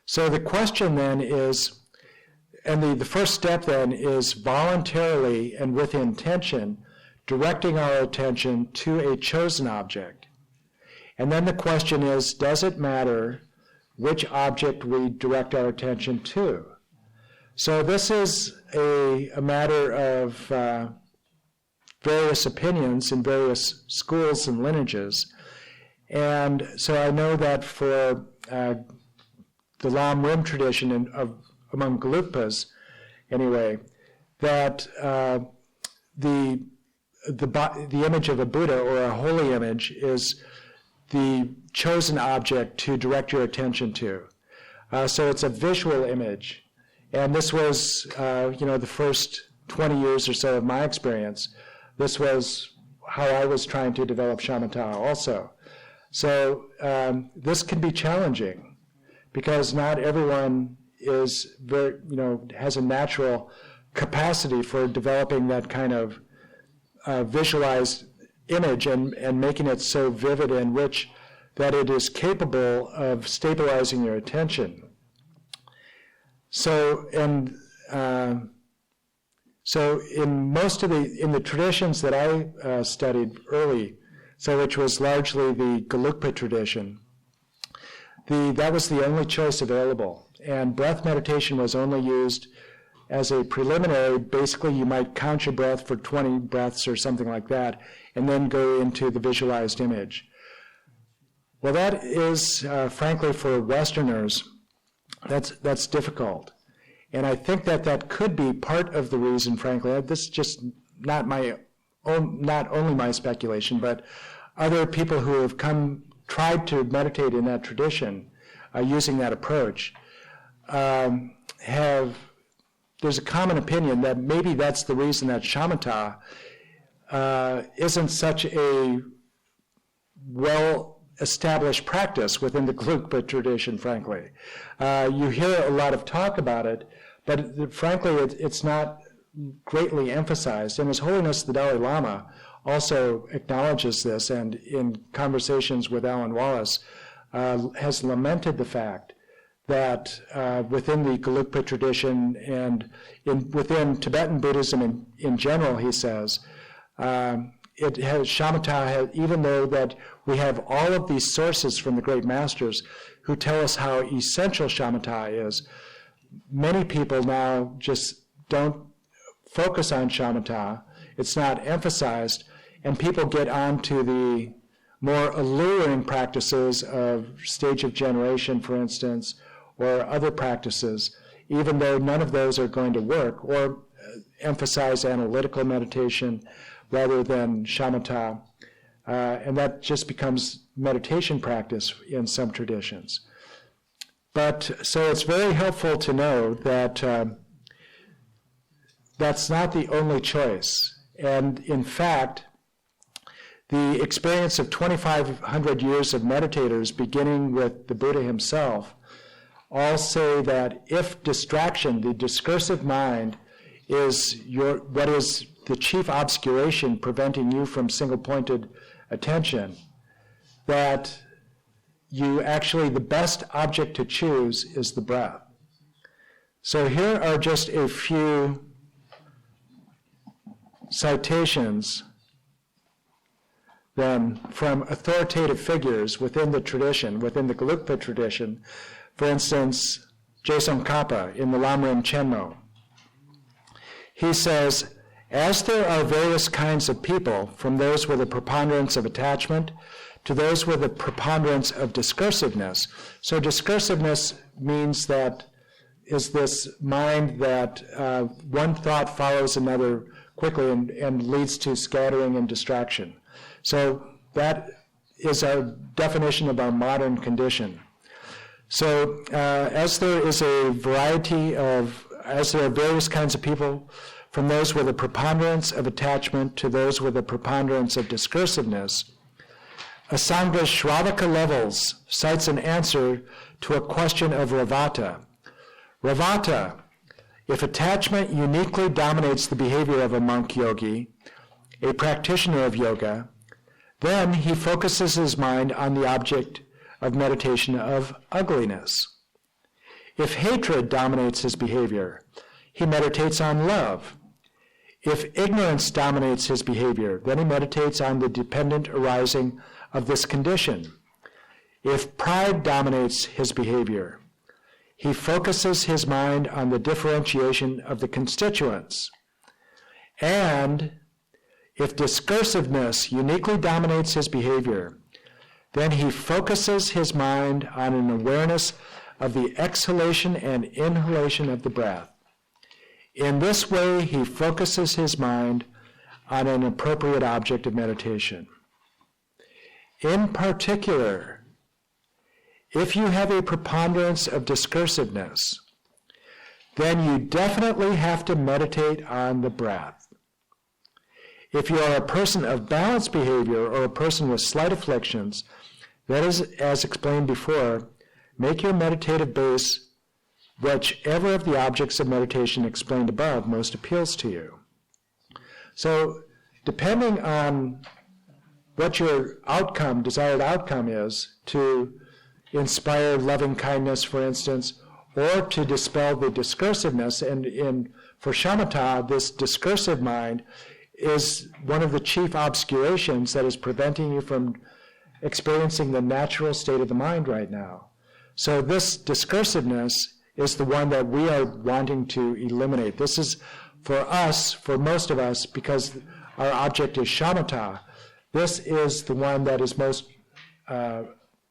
S1: So the question then is, and the first step then is voluntarily and with intention, directing our attention to a chosen object. And then the question is, does it matter which object we direct our attention to? So this is a matter of various opinions in various schools and lineages. And so I know that for the Lam Rim tradition among Gelugpas, anyway, that the image of a Buddha or a holy image is the chosen object to direct your attention to. So it's a visual image. And this was, the first 20 years or so of my experience. This was how I was trying to develop shamatha also. So this can be challenging, because not everyone is has a natural capacity for developing that kind of visualized image and making it so vivid and rich that it is capable of stabilizing your attention. So in most of the traditions that I studied early, which was largely the Gelugpa tradition, that was the only choice available, and breath meditation was only used as a preliminary. Basically, you might count your breath for 20 breaths or something like that, and then go into the visualized image. Well, that is, frankly, for Westerners, that's difficult. And I think that could be part of the reason, frankly. This is just not my not only my speculation, but other people who have tried to meditate in that tradition, using that approach, there's a common opinion that maybe that's the reason that shamatha isn't such a well-established practice within the Gelugpa tradition, frankly. You hear a lot of talk about it, but frankly, it's not greatly emphasized. And His Holiness the Dalai Lama also acknowledges this, and in conversations with Alan Wallace, has lamented the fact that within the Gelugpa tradition and within Tibetan Buddhism in general, he says, it has shamatha, even though that we have all of these sources from the great masters who tell us how essential shamatha is, many people now just don't focus on shamatha. It's not emphasized, and people get on to the more alluring practices of stage of generation, for instance, or other practices, even though none of those are going to work, or emphasize analytical meditation rather than shamatha. And that just becomes meditation practice in some traditions. But so it's very helpful to know that that's not the only choice. And in fact, the experience of 2,500 years of meditators, beginning with the Buddha himself, all say that if distraction, the discursive mind, is what is the chief obscuration preventing you from single-pointed attention, that you actually, the best object to choose is the breath. So here are just a few citations then from authoritative figures within the tradition, within the Gelugpa tradition. For instance, Tsongkhapa in the Lamrim Chenmo. He says, as there are various kinds of people, from those with a preponderance of attachment to those with a preponderance of discursiveness. So discursiveness means that is this mind that one thought follows another quickly and leads to scattering and distraction. So that is our definition of our modern condition. So as there are various kinds of people, from those with a preponderance of attachment to those with a preponderance of discursiveness, Asanga Shravaka Levels cites an answer to a question of Ravata. Ravata, if attachment uniquely dominates the behavior of a monk yogi, a practitioner of yoga, then he focuses his mind on the object of meditation of ugliness. If hatred dominates his behavior, he meditates on love. If ignorance dominates his behavior, then he meditates on the dependent arising of this condition. If pride dominates his behavior, he focuses his mind on the differentiation of the constituents. And if discursiveness uniquely dominates his behavior, then he focuses his mind on an awareness of the exhalation and inhalation of the breath. In this way, he focuses his mind on an appropriate object of meditation. In particular, if you have a preponderance of discursiveness, then you definitely have to meditate on the breath. If you are a person of balanced behavior or a person with slight afflictions, that is, as explained before, make your meditative base whichever of the objects of meditation explained above most appeals to you. So, depending on what your desired outcome is, to inspire loving kindness, for instance, or to dispel the discursiveness, and for shamatha, this discursive mind is one of the chief obscurations that is preventing you from experiencing the natural state of the mind right now. So this discursiveness is the one that we are wanting to eliminate. This is for us, for most of us, because our object is shamatha, this is the one that is most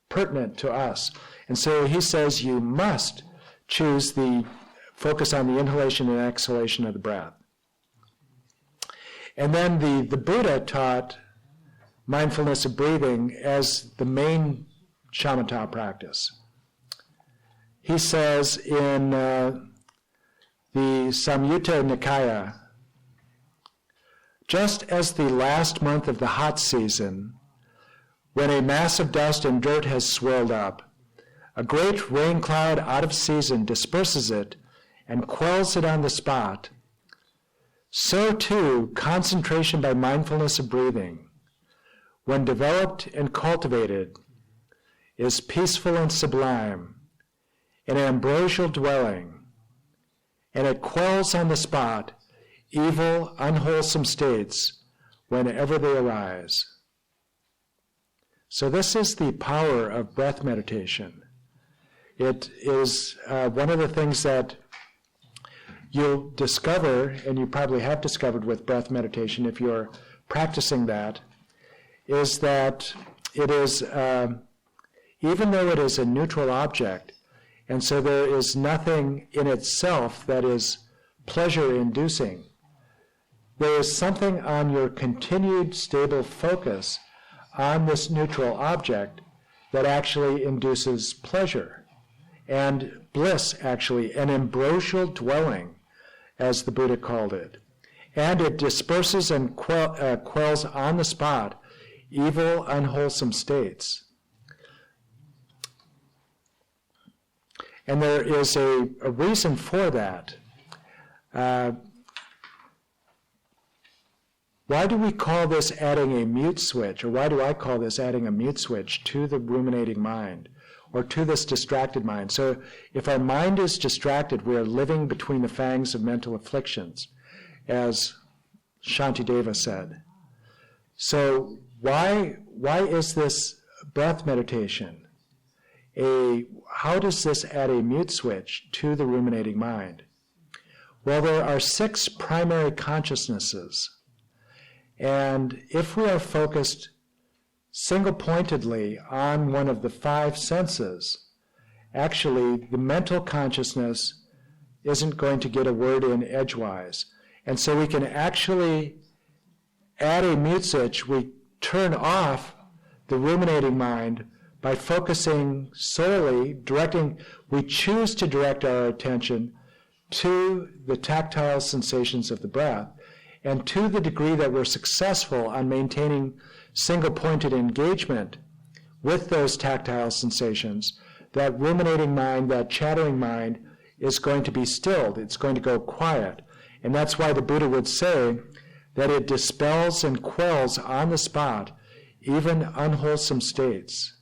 S1: pertinent to us. And so he says you must choose the focus on the inhalation and exhalation of the breath. And then the Buddha taught mindfulness of breathing as the main shamatha practice. He says in the Samyutta Nikaya, just as the last month of the hot season, when a mass of dust and dirt has swelled up, a great rain cloud out of season disperses it and quells it on the spot, so too concentration by mindfulness of breathing, when developed and cultivated, is peaceful and sublime, an ambrosial dwelling, and it quells on the spot evil, unwholesome states whenever they arise. So this is the power of breath meditation. It is one of the things that you'll discover, and you probably have discovered with breath meditation if you're practicing that, is that it is, even though it is a neutral object, and so there is nothing in itself that is pleasure-inducing, there is something on your continued stable focus on this neutral object that actually induces pleasure and bliss, actually, an ambrosial dwelling, as the Buddha called it. And it disperses and quells on the spot evil, unwholesome states. And there is a reason for that. Why do we call this adding a mute switch, or why do I call this adding a mute switch to the ruminating mind, or to this distracted mind? So if our mind is distracted, we are living between the fangs of mental afflictions, as Shantideva said. So why is this breath meditation? How does this add a mute switch to the ruminating mind? Well, there are 6 primary consciousnesses. And if we are focused single-pointedly on one of the 5 senses, actually the mental consciousness isn't going to get a word in edgewise. And so we can actually add a mute switch. We turn off the ruminating mind by focusing solely, we choose to direct our attention to the tactile sensations of the breath. And to the degree that we're successful on maintaining single-pointed engagement with those tactile sensations, that ruminating mind, that chattering mind, is going to be stilled. It's going to go quiet. And that's why the Buddha would say that it dispels and quells on the spot even unwholesome states.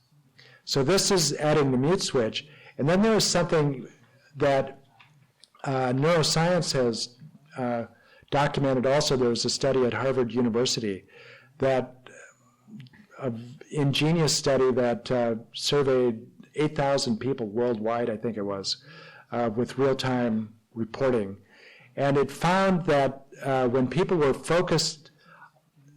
S1: So this is adding the mute switch. And then there is something that neuroscience has documented also. There was a study at Harvard University, that ingenious study that surveyed 8,000 people worldwide, I think it was, with real-time reporting. And it found that when people were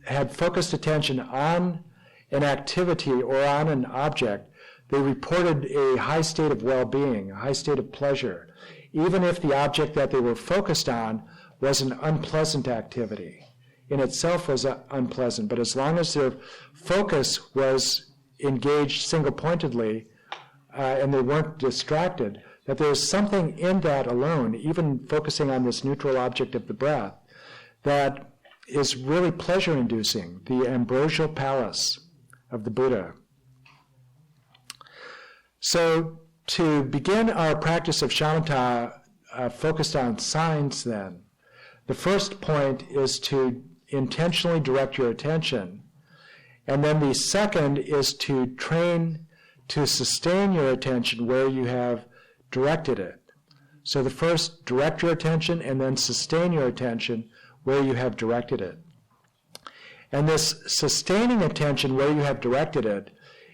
S1: had focused attention on an activity or on an object, they reported a high state of well-being, a high state of pleasure, even if the object that they were focused on was an unpleasant activity. In itself was unpleasant, but as long as their focus was engaged single-pointedly and they weren't distracted, that there was something in that alone, even focusing on this neutral object of the breath, that is really pleasure-inducing, the ambrosial palace of the Buddha. So to begin our practice of shamatha focused on signs then, the first point is to intentionally direct your attention. And then the second is to train to sustain your attention where you have directed it. So the first, direct your attention, and then sustain your attention where you have directed it. And this sustaining attention where you have directed it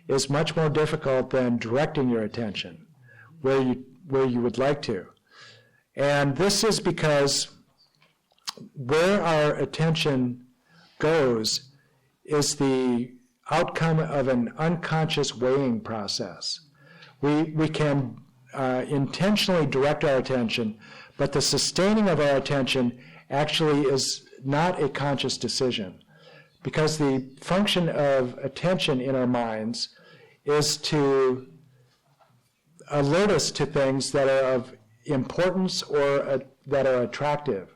S1: is much more difficult than directing your attention where you would like to. And this is because where our attention goes is the outcome of an unconscious weighing process. We can intentionally direct our attention, but the sustaining of our attention actually is not a conscious decision, because the function of attention in our minds is to alert us to things that are of importance or that are attractive.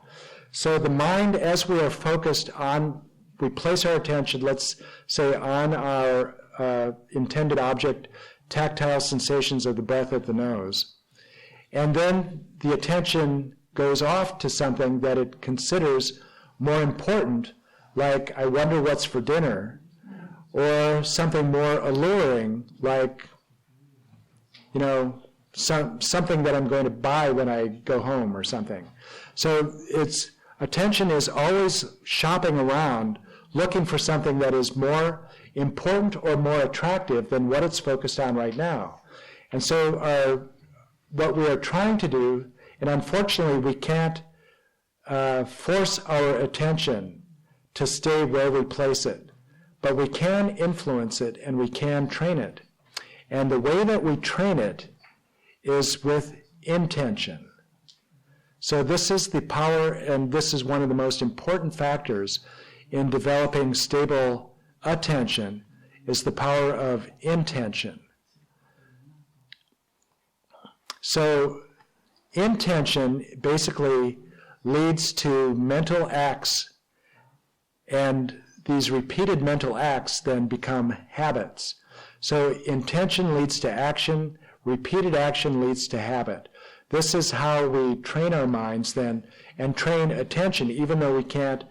S1: So the mind, as we are focused on, we place our attention, let's say, on our intended object, tactile sensations of the breath at the nose. And then the attention goes off to something that it considers more important, like, I wonder what's for dinner, or something more alluring, like, something that I'm going to buy when I go home or something. So attention is always shopping around, looking for something that is more important or more attractive than what it's focused on right now. And so what we are trying to do, and unfortunately we can't force our attention to stay where we place it, but we can influence it and we can train it. And the way that we train it is with intention. So this is the power, and this is one of the most important factors in developing stable attention, is the power of intention. So intention basically leads to mental acts, and these repeated mental acts then become habits. So intention leads to action, repeated action leads to habit. This is how we train our minds then, and train attention, even though we can't,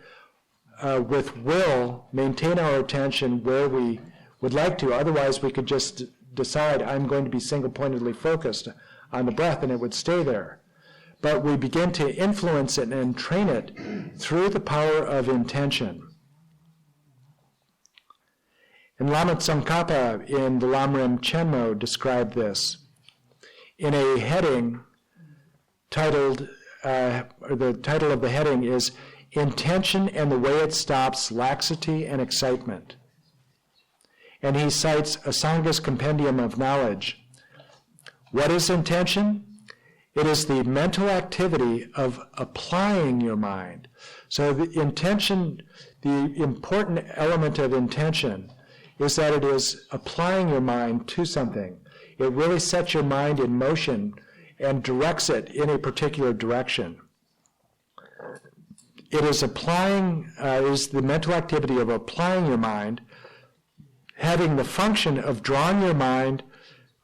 S1: with will, maintain our attention where we would like to. Otherwise, we could just decide, I'm going to be single-pointedly focused on the breath, and it would stay there. But we begin to influence it and train it through the power of intention. And Lama Tsongkhapa in the Lamrim Chenmo described this in a heading titled, or the title of the heading is Intention and the Way It Stops Laxity and Excitement. And he cites Asanga's Compendium of Knowledge. What is intention? It is the mental activity of applying your mind. So the intention, the important element of intention is that it is applying your mind to something. It really sets your mind in motion and directs it in a particular direction. It is is the mental activity of applying your mind, having the function of drawing your mind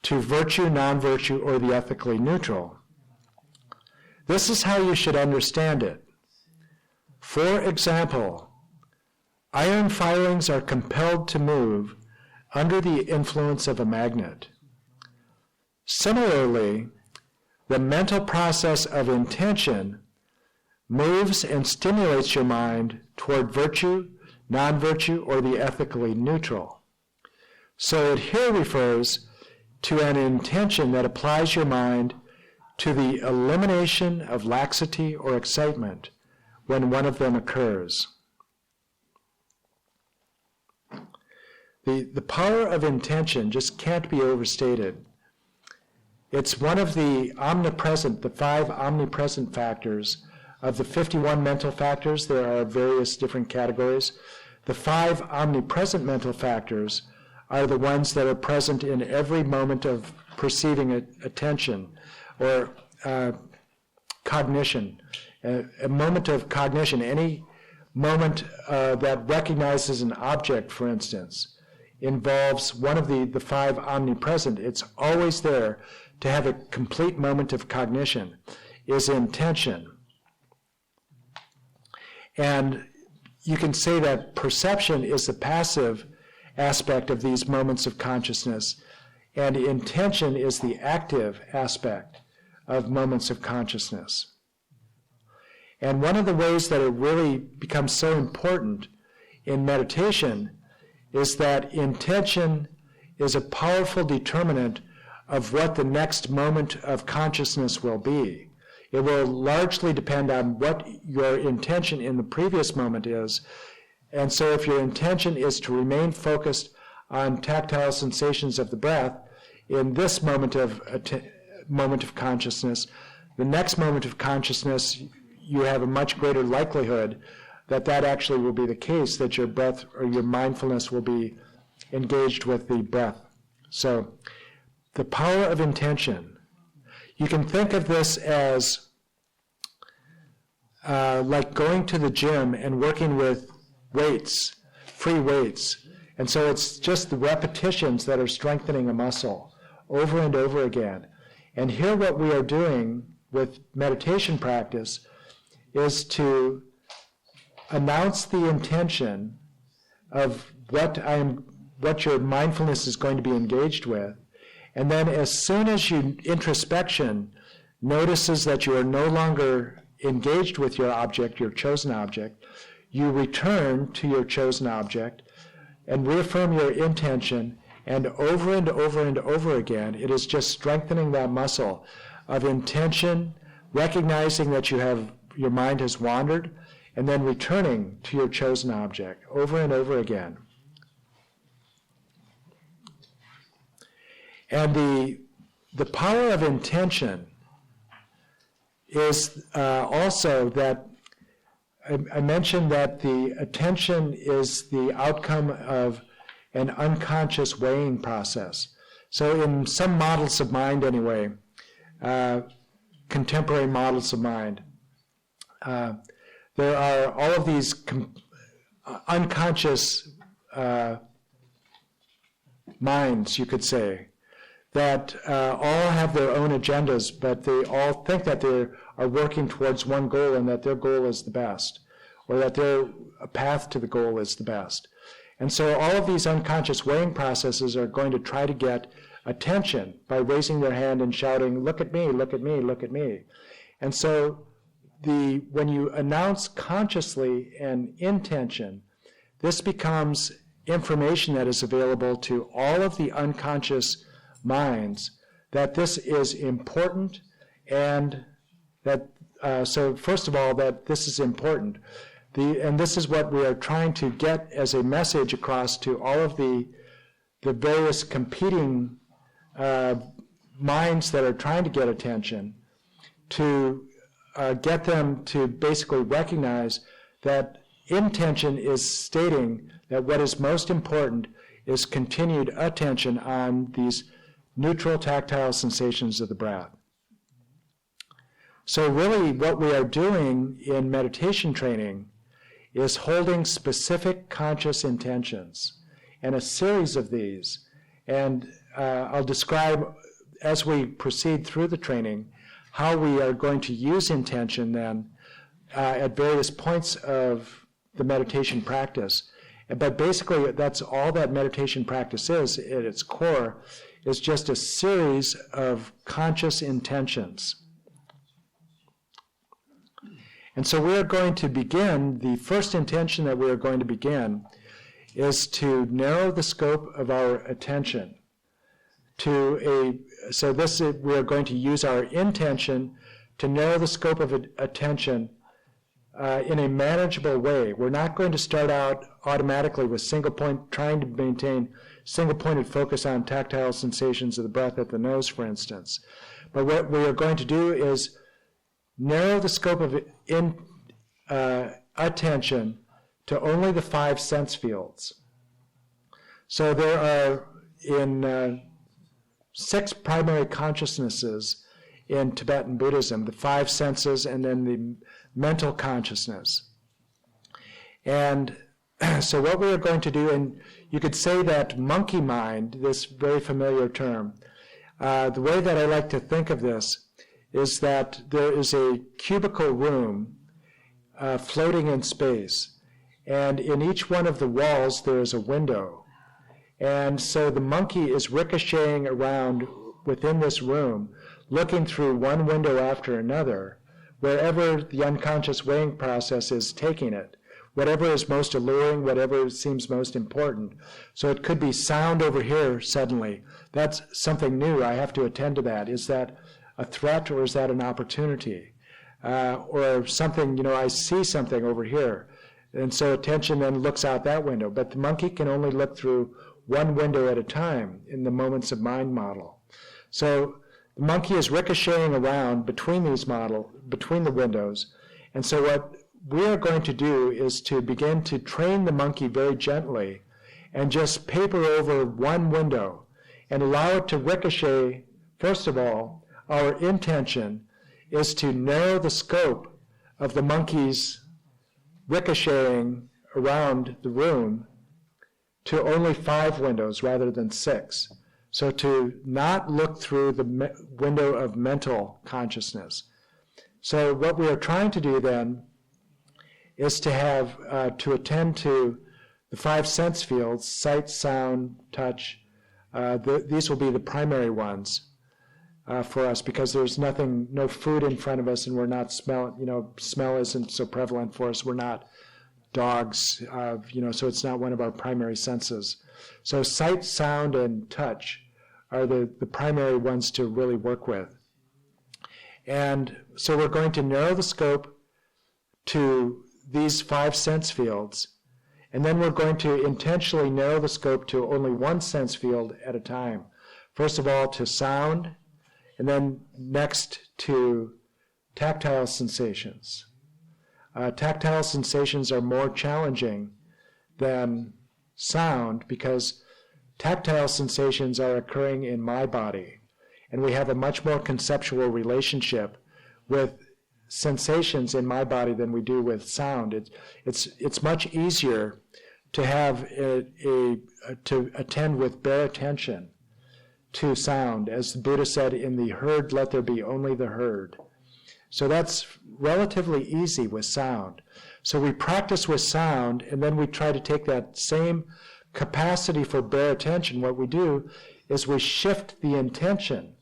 S1: to virtue, non-virtue, or the ethically neutral. This is how you should understand it. For example, iron filings are compelled to move under the influence of a magnet. Similarly, the mental process of intention moves and stimulates your mind toward virtue, non-virtue, or the ethically neutral. So it here refers to an intention that applies your mind to the elimination of laxity or excitement when one of them occurs. The power of intention just can't be overstated. It's one of the five omnipresent factors of the 51 mental factors. There are various different categories. The 5 omnipresent mental factors are the ones that are present in every moment of perceiving attention or cognition. A moment of cognition, any moment that recognizes an object, for instance, involves one of the 5 omnipresent. It's always there to have a complete moment of cognition, is intention. And you can say that perception is the passive aspect of these moments of consciousness, and intention is the active aspect of moments of consciousness. And one of the ways that it really becomes so important in meditation is that intention is a powerful determinant of what the next moment of consciousness will be. It will largely depend on what your intention in the previous moment is. And so if your intention is to remain focused on tactile sensations of the breath in this moment of consciousness, the next moment of consciousness, you have a much greater likelihood that actually will be the case, that your breath or your mindfulness will be engaged with the breath. So the power of intention. You can think of this as like going to the gym and working with weights, free weights. And so it's just the repetitions that are strengthening a muscle over and over again. And here what we are doing with meditation practice is to announce the intention of what your mindfulness is going to be engaged with. And then as soon as introspection notices that you are no longer engaged with your object, your chosen object, you return to your chosen object and reaffirm your intention, and over and over and over again, it is just strengthening that muscle of intention, recognizing that your mind has wandered, and then returning to your chosen object over and over again. And the power of intention is also that I mentioned that the attention is the outcome of an unconscious weighing process. So in some models of mind anyway, contemporary models of mind, there are all of these unconscious minds, you could say, that all have their own agendas, but they all think that they are working towards one goal and that their goal is the best, or that their path to the goal is the best. And so all of these unconscious weighing processes are going to try to get attention by raising their hand and shouting, "Look at me, look at me, look at me." And so when you announce consciously an intention, this becomes information that is available to all of the unconscious minds that this is important, and that, so first of all, that this is important. And this is what we are trying to get as a message across to all of the various competing minds that are trying to get attention, to get them to basically recognize that intention is stating that what is most important is continued attention on these neutral tactile sensations of the breath. So really what we are doing in meditation training is holding specific conscious intentions, and a series of these. And I'll describe, as we proceed through the training, how we are going to use intention then at various points of the meditation practice. But basically, that's all that meditation practice is, at its core, is just a series of conscious intentions. And so we are going to begin, the first intention that we are going to begin is to narrow the scope of our attention to we are going to use our intention to narrow the scope of attention in a manageable way. We're not going to start out automatically with trying to maintain single-pointed focus on tactile sensations of the breath at the nose, for instance. But what we are going to do is narrow the scope of attention to only the 5 sense fields. So there are in 6 primary consciousnesses in Tibetan Buddhism, the 5 senses and then the mental consciousness. And so what we are going to do, and you could say that monkey mind, this very familiar term, the way that I like to think of this is that there is a cubicle room floating in space, and in each one of the walls there is a window. And so the monkey is ricocheting around within this room, looking through one window after another, wherever the unconscious weighing process is taking it, whatever is most alluring, whatever seems most important. So it could be sound over here suddenly. That's something new. I have to attend to that. Is that a threat or is that an opportunity? Or something, I see something over here. And so attention then looks out that window. But the monkey can only look through one window at a time in the moments of mind model. So the monkey is ricocheting around between the windows. And so we are going to do is to begin to train the monkey very gently and just paper over one window and allow it to ricochet. First of all, our intention is to narrow the scope of the monkey's ricocheting around the room to only 5 windows rather than 6. So to not look through the window of mental consciousness. So what we are trying to do then is to have, to attend to the 5 sense fields, sight, sound, touch. These will be the primary ones for us because there's no food in front of us and we're not smell isn't so prevalent for us. We're not dogs, so it's not one of our primary senses. So sight, sound, and touch are the primary ones to really work with. And so we're going to narrow the scope to these 5 sense fields, and then we're going to intentionally narrow the scope to only one sense field at a time. First of all, to sound, and then next to tactile sensations. Tactile sensations are more challenging than sound because tactile sensations are occurring in my body, and we have a much more conceptual relationship with sensations in my body than we do with sound. It's much easier to have to attend with bare attention to sound, as the Buddha said, "In the herd, let there be only the herd." So that's relatively easy with sound. So we practice with sound, and then we try to take that same capacity for bare attention. What we do is we shift the intention.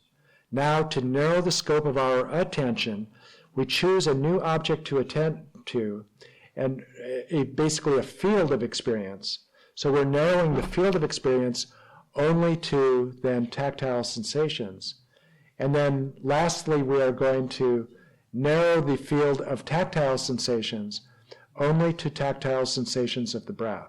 S1: Now, to narrow the scope of our attention, we choose a new object to attend to, and basically a field of experience. So we're narrowing the field of experience only to then tactile sensations. And then lastly, we are going to narrow the field of tactile sensations only to tactile sensations of the breath.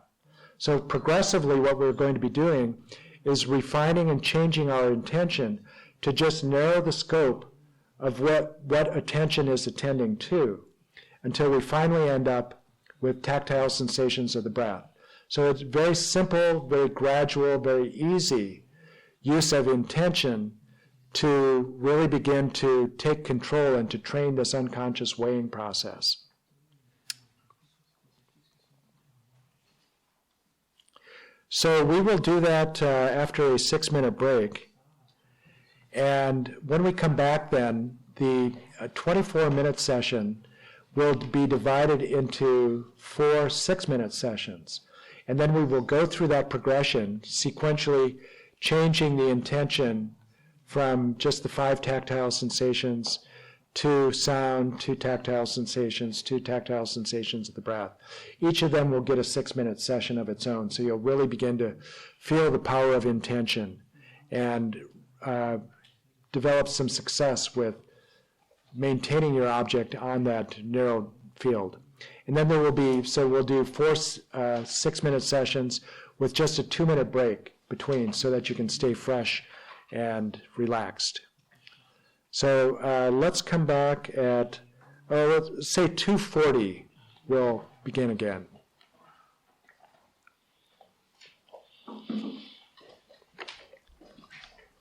S1: So progressively what we're going to be doing is refining and changing our intention to just narrow the scope of what attention is attending to until we finally end up with tactile sensations of the breath. So it's very simple, very gradual, very easy use of intention to really begin to take control and to train this unconscious weighing process. So we will do that after a 6-minute break. And when we come back then, the 24-minute session will be divided into 4 6-minute sessions. And then we will go through that progression, sequentially changing the intention from just the 5 tactile sensations to sound, to tactile sensations, to tactile sensations of the breath. Each of them will get a 6-minute session of its own, so you'll really begin to feel the power of intention and develop some success with maintaining your object on that narrow field. And then there will be, so we'll do 4 6-minute sessions with just a 2-minute break between so that you can stay fresh and relaxed. So let's come back at, let's say 2:40, we'll begin again.